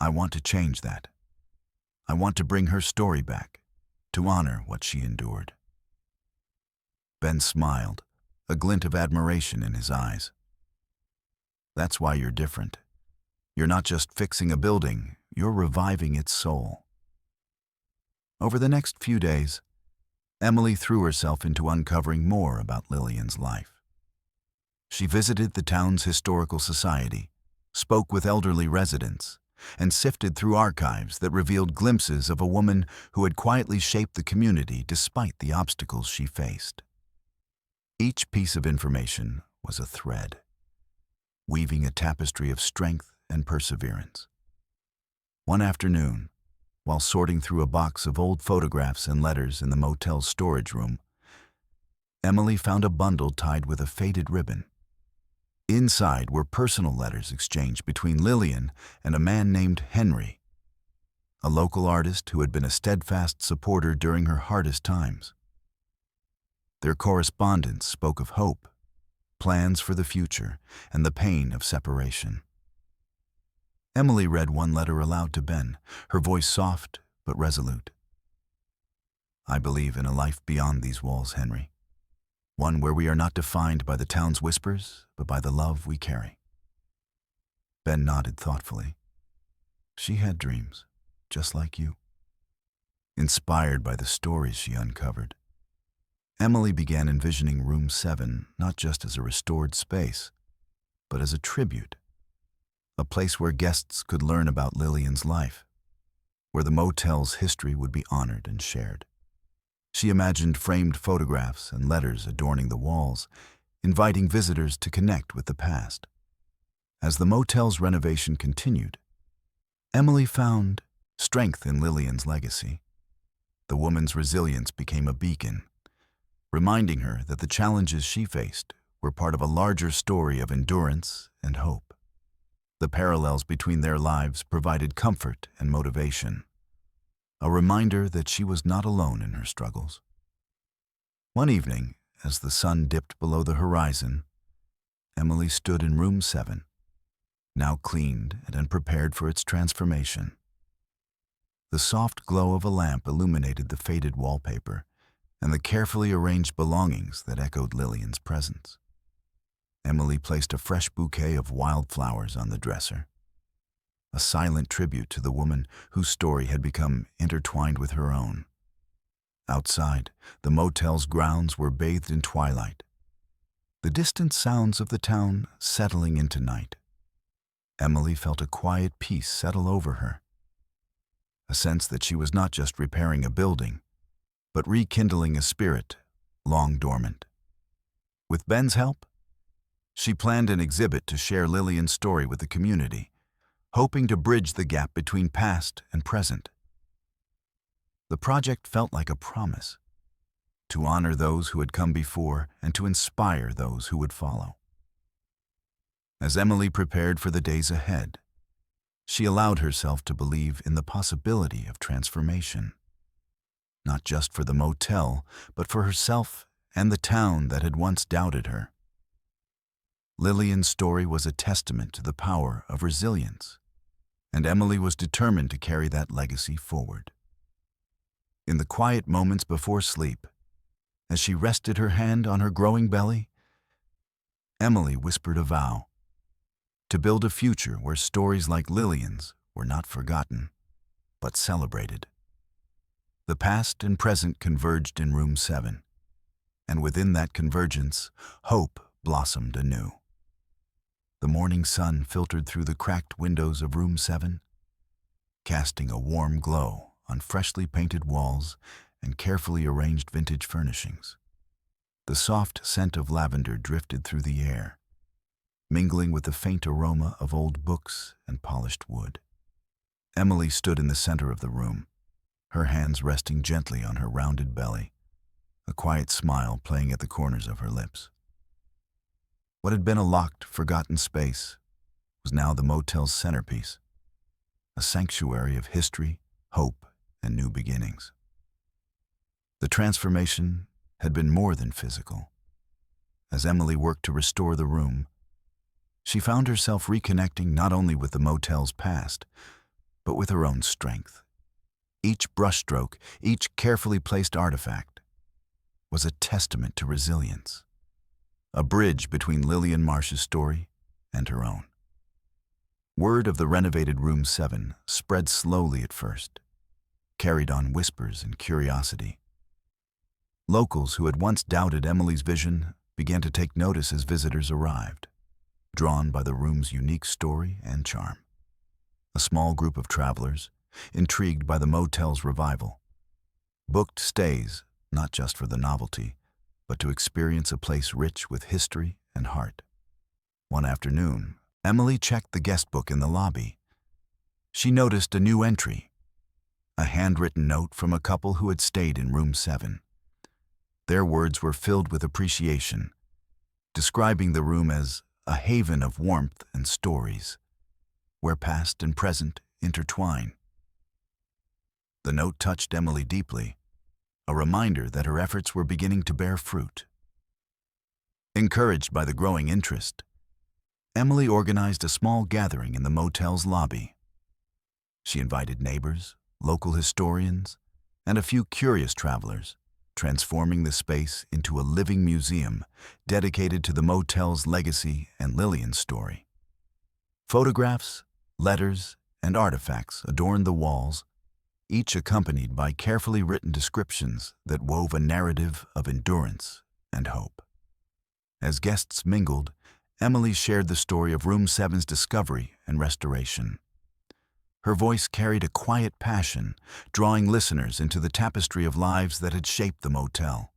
"I want to change that. I want to bring her story back, to honor what she endured." Ben smiled, a glint of admiration in his eyes. "That's why you're different. You're not just fixing a building, you're reviving its soul." Over the next few days, Emily threw herself into uncovering more about Lillian's life. She visited the town's historical society, spoke with elderly residents, and sifted through archives that revealed glimpses of a woman who had quietly shaped the community despite the obstacles she faced. Each piece of information was a thread, weaving a tapestry of strength and perseverance. One afternoon, while sorting through a box of old photographs and letters in the motel's storage room, Emily found a bundle tied with a faded ribbon. Inside were personal letters exchanged between Lillian and a man named Henry, a local artist who had been a steadfast supporter during her hardest times. Their correspondence spoke of hope, plans for the future, and the pain of separation. Emily read one letter aloud to Ben, her voice soft but resolute. "I believe in a life beyond these walls, Henry. One where we are not defined by the town's whispers, but by the love we carry." Ben nodded thoughtfully. She had dreams, just like you. Inspired by the stories she uncovered, Emily began envisioning Room 7 not just as a restored space, but as a tribute, a place where guests could learn about Lillian's life, where the motel's history would be honored and shared. She imagined framed photographs and letters adorning the walls, inviting visitors to connect with the past. As the motel's renovation continued, Emily found strength in Lillian's legacy. The woman's resilience became a beacon, reminding her that the challenges she faced were part of a larger story of endurance and hope. The parallels between their lives provided comfort and motivation, a reminder that she was not alone in her struggles. One evening, as the sun dipped below the horizon, Emily stood in Room 7, now cleaned and prepared for its transformation. The soft glow of a lamp illuminated the faded wallpaper and the carefully arranged belongings that echoed Lillian's presence. Emily placed a fresh bouquet of wildflowers on the dresser, a silent tribute to the woman whose story had become intertwined with her own. Outside, the motel's grounds were bathed in twilight, the distant sounds of the town settling into night. Emily felt a quiet peace settle over her, a sense that she was not just repairing a building, but rekindling a spirit long dormant. With Ben's help, she planned an exhibit to share Lillian's story with the community, hoping to bridge the gap between past and present. The project felt like a promise to honor those who had come before and to inspire those who would follow. As Emily prepared for the days ahead, she allowed herself to believe in the possibility of transformation, not just for the motel, but for herself and the town that had once doubted her. Lillian's story was a testament to the power of resilience, and Emily was determined to carry that legacy forward. In the quiet moments before sleep, as she rested her hand on her growing belly, Emily whispered a vow to build a future where stories like Lillian's were not forgotten, but celebrated. The past and present converged in Room 7, and within that convergence, hope blossomed anew. The morning sun filtered through the cracked windows of Room 7, casting a warm glow on freshly painted walls and carefully arranged vintage furnishings. The soft scent of lavender drifted through the air, mingling with the faint aroma of old books and polished wood. Emily stood in the center of the room, her hands resting gently on her rounded belly, a quiet smile playing at the corners of her lips. What had been a locked, forgotten space was now the motel's centerpiece, a sanctuary of history, hope, and new beginnings. The transformation had been more than physical. As Emily worked to restore the room, she found herself reconnecting not only with the motel's past, but with her own strength. Each brushstroke, each carefully placed artifact, was a testament to resilience, a bridge between Lillian Marsh's story and her own. Word of the renovated Room 7 spread slowly at first, carried on whispers and curiosity. Locals who had once doubted Emily's vision began to take notice as visitors arrived, drawn by the room's unique story and charm. A small group of travelers, intrigued by the motel's revival, booked stays not just for the novelty, but to experience a place rich with history and heart. One afternoon, Emily checked the guest book in the lobby. She noticed a new entry, a handwritten note from a couple who had stayed in Room 7. Their words were filled with appreciation, describing the room as a haven of warmth and stories, where past and present intertwine. The note touched Emily deeply, a reminder that her efforts were beginning to bear fruit. Encouraged by the growing interest, Emily organized a small gathering in the motel's lobby. She invited neighbors, local historians, and a few curious travelers, transforming the space into a living museum dedicated to the motel's legacy and Lillian's story. Photographs, letters, and artifacts adorned the walls, each accompanied by carefully written descriptions that wove a narrative of endurance and hope. As guests mingled, Emily shared the story of Room 7's discovery and restoration. Her voice carried a quiet passion, drawing listeners into the tapestry of lives that had shaped the motel.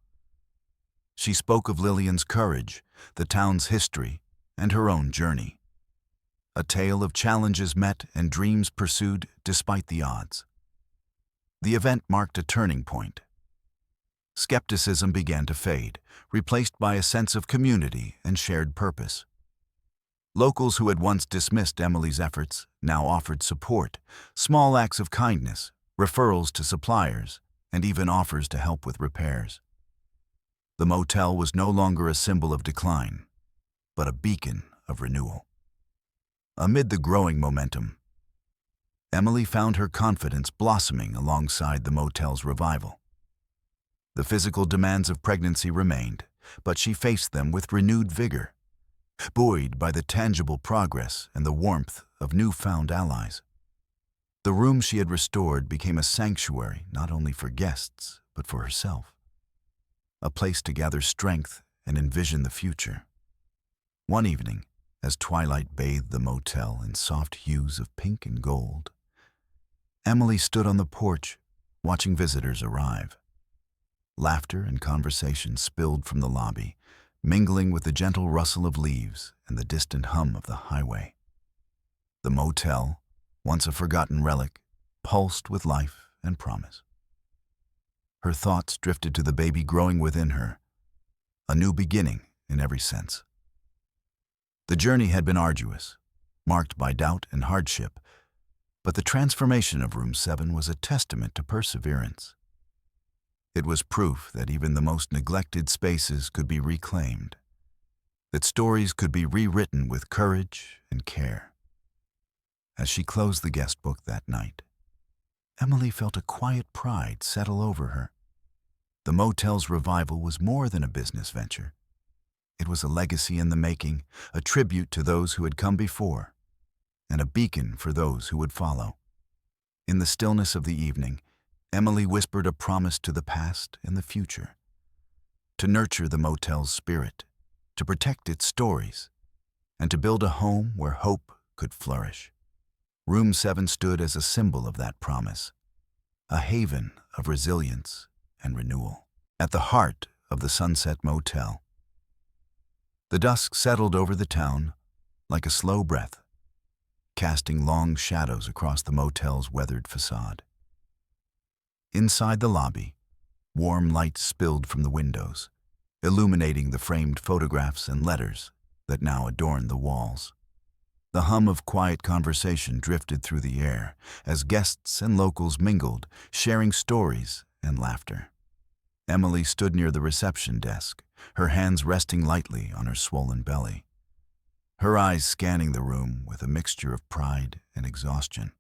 She spoke of Lillian's courage, the town's history, and her own journey. A tale of challenges met and dreams pursued despite the odds. The event marked a turning point. Skepticism began to fade, replaced by a sense of community and shared purpose. Locals who had once dismissed Emily's efforts now offered support, small acts of kindness, referrals to suppliers, and even offers to help with repairs. The motel was no longer a symbol of decline, but a beacon of renewal. Amid the growing momentum, Emily found her confidence blossoming alongside the motel's revival. The physical demands of pregnancy remained, but she faced them with renewed vigor, buoyed by the tangible progress and the warmth of newfound allies. The room she had restored became a sanctuary not only for guests, but for herself. A place to gather strength and envision the future. One evening, as twilight bathed the motel in soft hues of pink and gold, Emily stood on the porch, watching visitors arrive. Laughter and conversation spilled from the lobby, mingling with the gentle rustle of leaves and the distant hum of the highway. The motel, once a forgotten relic, pulsed with life and promise. Her thoughts drifted to the baby growing within her, a new beginning in every sense. The journey had been arduous, marked by doubt and hardship, but the transformation of Room 7 was a testament to perseverance. It was proof that even the most neglected spaces could be reclaimed, that stories could be rewritten with courage and care. As she closed the guest book that night, Emily felt a quiet pride settle over her. The motel's revival was more than a business venture. It was a legacy in the making, a tribute to those who had come before, and a beacon for those who would follow. In the stillness of the evening, Emily whispered a promise to the past and the future. To nurture the motel's spirit, to protect its stories, and to build a home where hope could flourish. Room 7 stood as a symbol of that promise, a haven of resilience and renewal. At the heart of the Sunset Motel, the dusk settled over the town like a slow breath, casting long shadows across the motel's weathered facade. Inside the lobby, warm light spilled from the windows, illuminating the framed photographs and letters that now adorned the walls. The hum of quiet conversation drifted through the air as guests and locals mingled, sharing stories and laughter. Emily stood near the reception desk, her hands resting lightly on her swollen belly, her eyes scanning the room with a mixture of pride and exhaustion.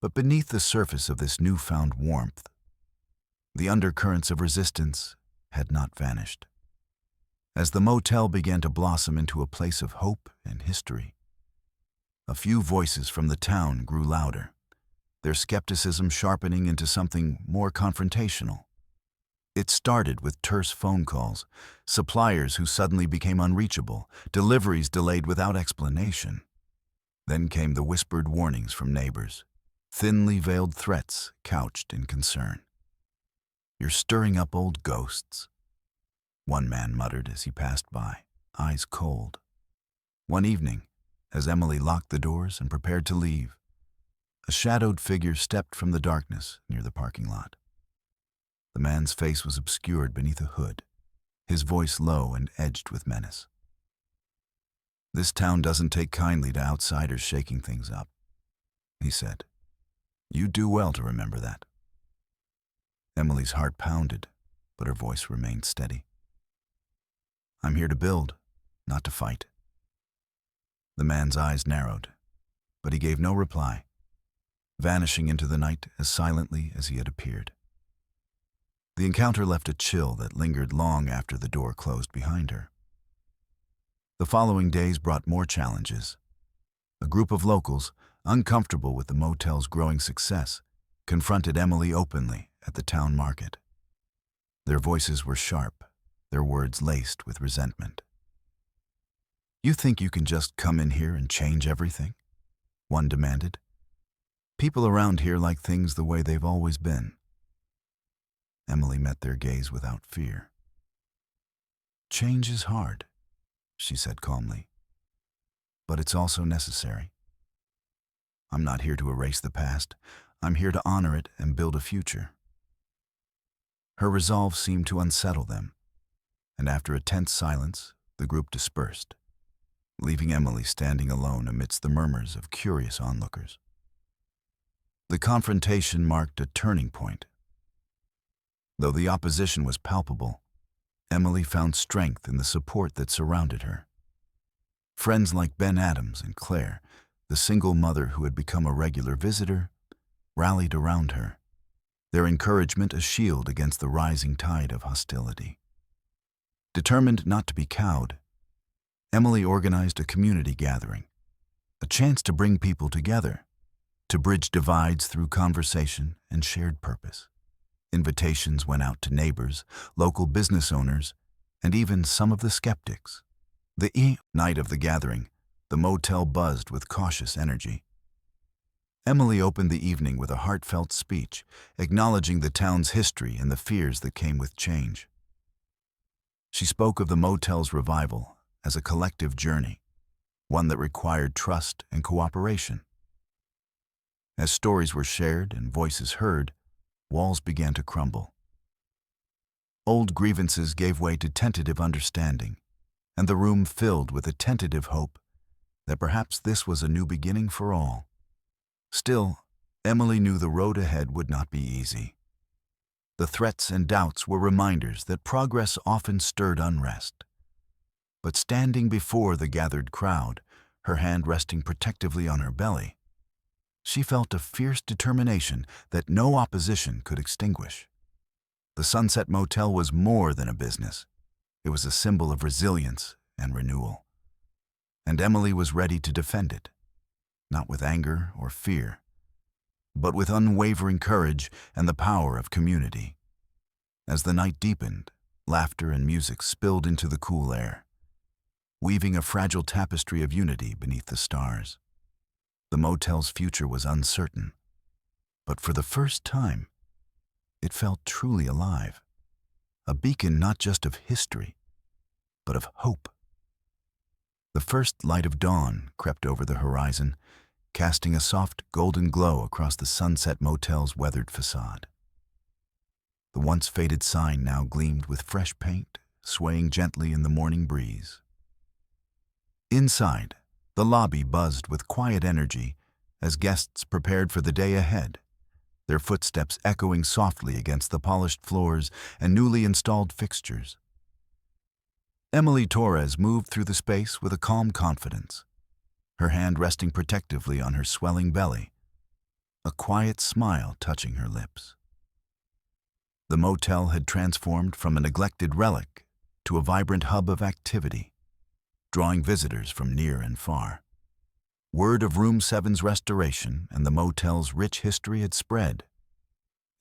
But beneath the surface of this newfound warmth, the undercurrents of resistance had not vanished. As the motel began to blossom into a place of hope and history, a few voices from the town grew louder, their skepticism sharpening into something more confrontational. It started with terse phone calls, suppliers who suddenly became unreachable, deliveries delayed without explanation. Then came the whispered warnings from neighbors, thinly veiled threats couched in concern. "You're stirring up old ghosts," one man muttered as he passed by, eyes cold. One evening, as Emily locked the doors and prepared to leave, a shadowed figure stepped from the darkness near the parking lot. The man's face was obscured beneath a hood, his voice low and edged with menace. "This town doesn't take kindly to outsiders shaking things up," he said. "You do well to remember that." Emily's heart pounded, but her voice remained steady. "I'm here to build, not to fight." The man's eyes narrowed, but he gave no reply, vanishing into the night as silently as he had appeared. The encounter left a chill that lingered long after the door closed behind her. The following days brought more challenges. A group of locals, uncomfortable with the motel's growing success, confronted Emily openly at the town market. Their voices were sharp, their words laced with resentment. "You think you can just come in here and change everything?" one demanded. "People around here like things the way they've always been." Emily met their gaze without fear. "Change is hard," she said calmly, "but it's also necessary. I'm not here to erase the past. I'm here to honor it and build a future." Her resolve seemed to unsettle them, and after a tense silence, the group dispersed, leaving Emily standing alone amidst the murmurs of curious onlookers. The confrontation marked a turning point. Though the opposition was palpable, Emily found strength in the support that surrounded her. Friends like Ben Adams and Claire, the single mother who had become a regular visitor, rallied around her, their encouragement a shield against the rising tide of hostility. Determined not to be cowed, Emily organized a community gathering, a chance to bring people together, to bridge divides through conversation and shared purpose. In Invitations went out to neighbors, local business owners, and even some of the skeptics. The night of the gathering, the motel buzzed with cautious energy. Emily opened the evening with a heartfelt speech, acknowledging the town's history and the fears that came with change. She spoke of the motel's revival as a collective journey, one that required trust and cooperation. As stories were shared and voices heard, walls began to crumble. Old grievances gave way to tentative understanding, and the room filled with a tentative hope that perhaps this was a new beginning for all. Still, Emily knew the road ahead would not be easy. The threats and doubts were reminders that progress often stirred unrest. But standing before the gathered crowd, her hand resting protectively on her belly, she felt a fierce determination that no opposition could extinguish. The Sunset Motel was more than a business. It was a symbol of resilience and renewal. And Emily was ready to defend it, not with anger or fear, but with unwavering courage and the power of community. As the night deepened, laughter and music spilled into the cool air, weaving a fragile tapestry of unity beneath the stars. The motel's future was uncertain, but for the first time, it felt truly alive, a beacon not just of history, but of hope. The first light of dawn crept over the horizon, casting a soft golden glow across the Sunset Motel's weathered facade. The once faded sign now gleamed with fresh paint, swaying gently in the morning breeze. Inside, the lobby buzzed with quiet energy as guests prepared for the day ahead, their footsteps echoing softly against the polished floors and newly installed fixtures. Emily Torres moved through the space with a calm confidence, her hand resting protectively on her swelling belly, a quiet smile touching her lips. The motel had transformed from a neglected relic to a vibrant hub of activity, drawing visitors from near and far. Word of Room 7's restoration and the motel's rich history had spread,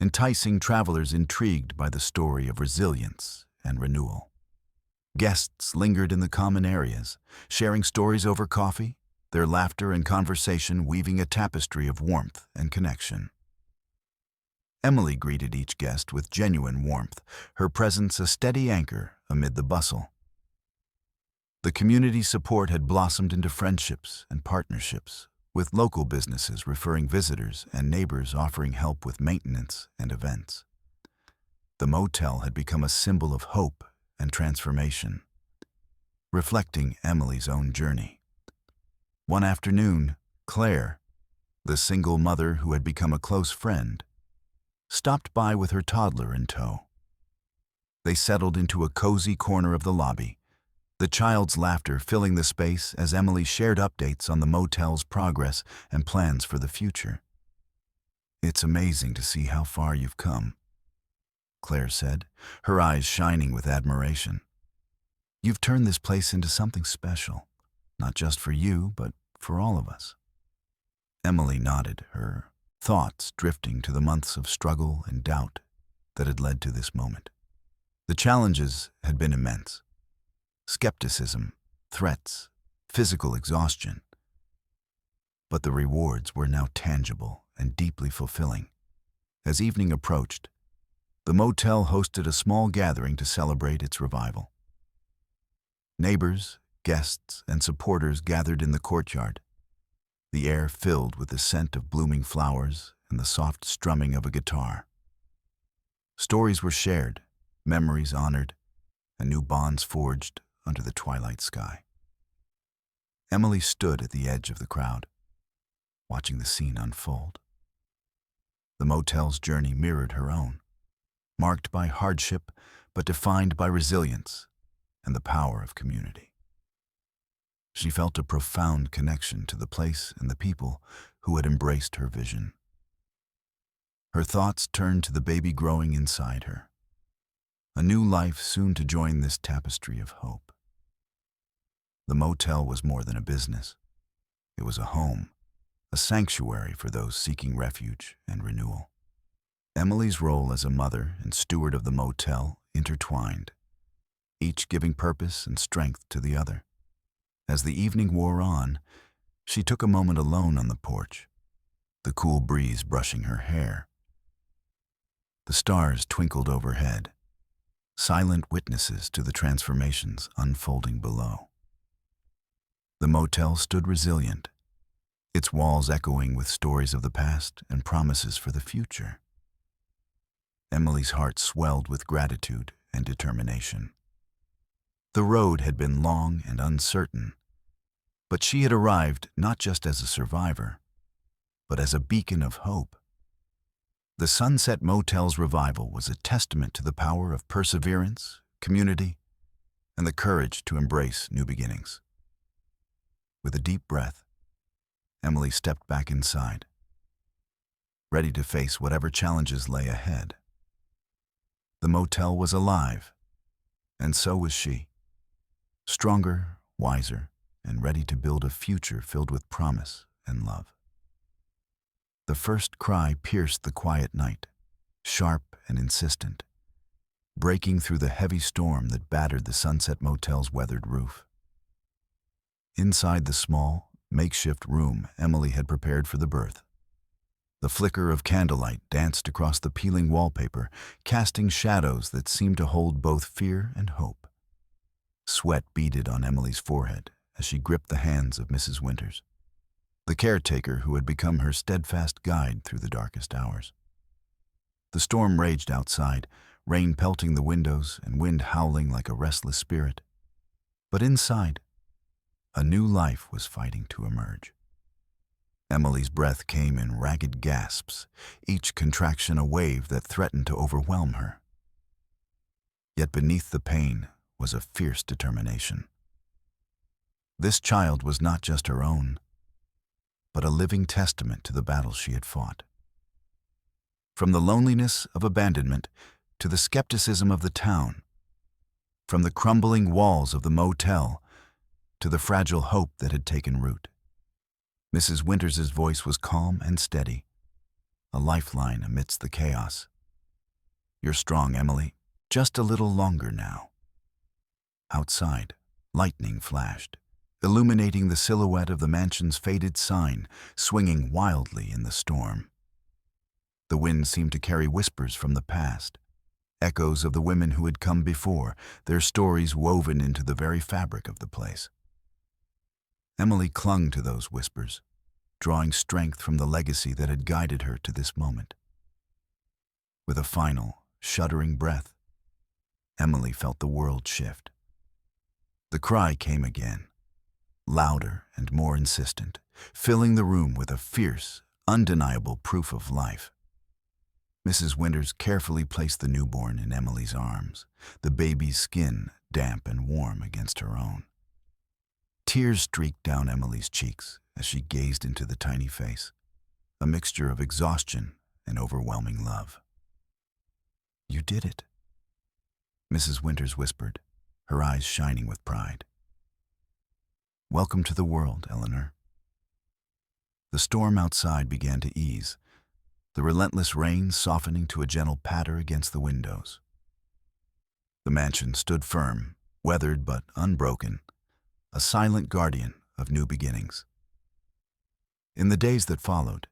enticing travelers intrigued by the story of resilience and renewal. Guests lingered in the common areas, sharing stories over coffee, their laughter and conversation weaving a tapestry of warmth and connection. Emily greeted each guest with genuine warmth, her presence a steady anchor amid the bustle. The community support had blossomed into friendships and partnerships, with local businesses referring visitors and neighbors offering help with maintenance and events. The motel had become a symbol of hope and transformation, reflecting Emily's own journey. One afternoon, Claire, the single mother who had become a close friend, stopped by with her toddler in tow. They settled into a cozy corner of the lobby, the child's laughter filling the space as Emily shared updates on the motel's progress and plans for the future. "It's amazing to see how far you've come," Claire said, her eyes shining with admiration. "You've turned this place into something special, not just for you, but for all of us." Emily nodded, her thoughts drifting to the months of struggle and doubt that had led to this moment. The challenges had been immense. Skepticism, threats, physical exhaustion. But the rewards were now tangible and deeply fulfilling. As evening approached, the motel hosted a small gathering to celebrate its revival. Neighbors, guests, and supporters gathered in the courtyard, the air filled with the scent of blooming flowers and the soft strumming of a guitar. Stories were shared, memories honored, and new bonds forged under the twilight sky. Emily stood at the edge of the crowd, watching the scene unfold. The motel's journey mirrored her own, marked by hardship but defined by resilience and the power of community. She felt a profound connection to the place and the people who had embraced her vision. Her thoughts turned to the baby growing inside her, a new life soon to join this tapestry of hope. The motel was more than a business. It was a home, a sanctuary for those seeking refuge and renewal. Emily's role as a mother and steward of the motel intertwined, each giving purpose and strength to the other. As the evening wore on, she took a moment alone on the porch, the cool breeze brushing her hair. The stars twinkled overhead, silent witnesses to the transformations unfolding below. The motel stood resilient, its walls echoing with stories of the past and promises for the future. Emily's heart swelled with gratitude and determination. The road had been long and uncertain, but she had arrived not just as a survivor, but as a beacon of hope. The Sunset Motel's revival was a testament to the power of perseverance, community, and the courage to embrace new beginnings. With a deep breath, Emily stepped back inside, ready to face whatever challenges lay ahead. The motel was alive, and so was she, stronger, wiser, and ready to build a future filled with promise and love. The first cry pierced the quiet night, sharp and insistent, breaking through the heavy storm that battered the Sunset Motel's weathered roof. Inside the small, makeshift room Emily had prepared for the birth, the flicker of candlelight danced across the peeling wallpaper, casting shadows that seemed to hold both fear and hope. Sweat beaded on Emily's forehead as she gripped the hands of Mrs. Winters, the caretaker who had become her steadfast guide through the darkest hours. The storm raged outside, rain pelting the windows and wind howling like a restless spirit. But inside, a new life was fighting to emerge. Emily's breath came in ragged gasps, each contraction a wave that threatened to overwhelm her. Yet beneath the pain was a fierce determination. This child was not just her own, but a living testament to the battles she had fought. From the loneliness of abandonment to the skepticism of the town, from the crumbling walls of the motel to the fragile hope that had taken root, Mrs. Winters's voice was calm and steady, a lifeline amidst the chaos. "You're strong, Emily. Just a little longer now." Outside, lightning flashed, illuminating the silhouette of the mansion's faded sign, swinging wildly in the storm. The wind seemed to carry whispers from the past, echoes of the women who had come before, their stories woven into the very fabric of the place. Emily clung to those whispers, drawing strength from the legacy that had guided her to this moment. With a final, shuddering breath, Emily felt the world shift. The cry came again, louder and more insistent, filling the room with a fierce, undeniable proof of life. Mrs. Winters carefully placed the newborn in Emily's arms, the baby's skin damp and warm against her own. Tears streaked down Emily's cheeks as she gazed into the tiny face, a mixture of exhaustion and overwhelming love. "You did it," Mrs. Winters whispered, her eyes shining with pride. "Welcome to the world, Eleanor." The storm outside began to ease, the relentless rain softening to a gentle patter against the windows. The mansion stood firm, weathered but unbroken, a silent guardian of new beginnings. In the days that followed,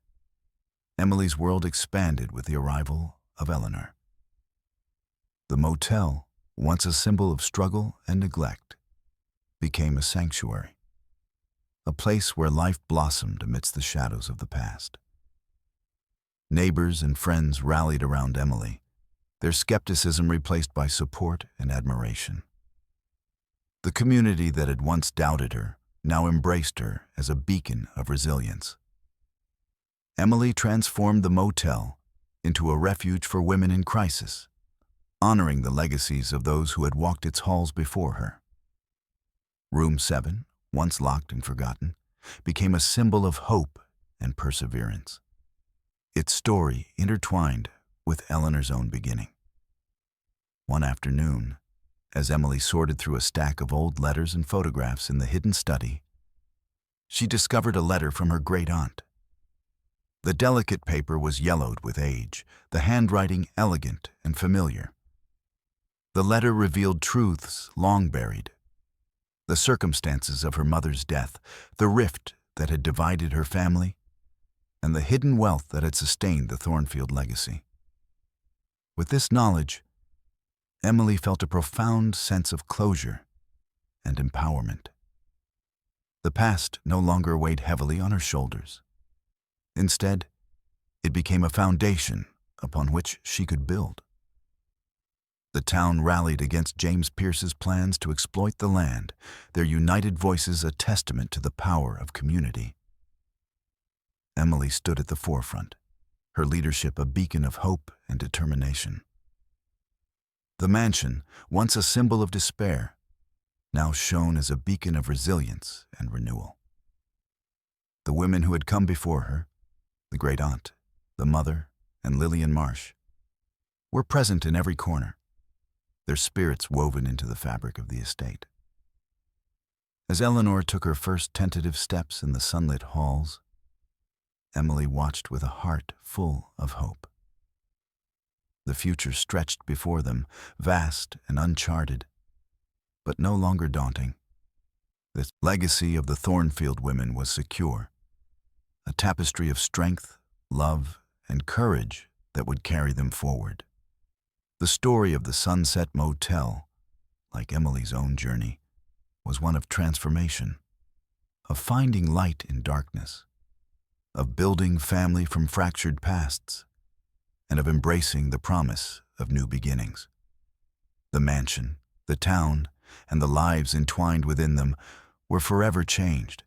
Emily's world expanded with the arrival of Eleanor. The motel, once a symbol of struggle and neglect, became a sanctuary, a place where life blossomed amidst the shadows of the past. Neighbors and friends rallied around Emily, their skepticism replaced by support and admiration. The community that had once doubted her now embraced her as a beacon of resilience. Emily transformed the motel into a refuge for women in crisis, honoring the legacies of those who had walked its halls before her. Room 7, once locked and forgotten, became a symbol of hope and perseverance, its story intertwined with Eleanor's own beginning. One afternoon, as Emily sorted through a stack of old letters and photographs in the hidden study, she discovered a letter from her great-aunt. The delicate paper was yellowed with age, the handwriting elegant and familiar. The letter revealed truths long buried. The circumstances of her mother's death, the rift that had divided her family, and the hidden wealth that had sustained the Thornfield legacy. With this knowledge, Emily felt a profound sense of closure and empowerment. The past no longer weighed heavily on her shoulders. Instead, it became a foundation upon which she could build. The town rallied against James Pierce's plans to exploit the land, their united voices a testament to the power of community. Emily stood at the forefront, her leadership a beacon of hope and determination. The mansion, once a symbol of despair, now shone as a beacon of resilience and renewal. The women who had come before her, the great-aunt, the mother, and Lillian Marsh, were present in every corner, their spirits woven into the fabric of the estate. As Eleanor took her first tentative steps in the sunlit halls, Emily watched with a heart full of hope. The future stretched before them, vast and uncharted, but no longer daunting. The legacy of the Thornfield women was secure, a tapestry of strength, love, and courage that would carry them forward. The story of the Sunset Motel, like Emily's own journey, was one of transformation, of finding light in darkness, of building family from fractured pasts, and of embracing the promise of new beginnings. The mansion, the town, and the lives entwined within them were forever changed,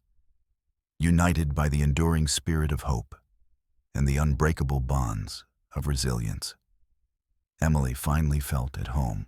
united by the enduring spirit of hope and the unbreakable bonds of resilience. Emily finally felt at home.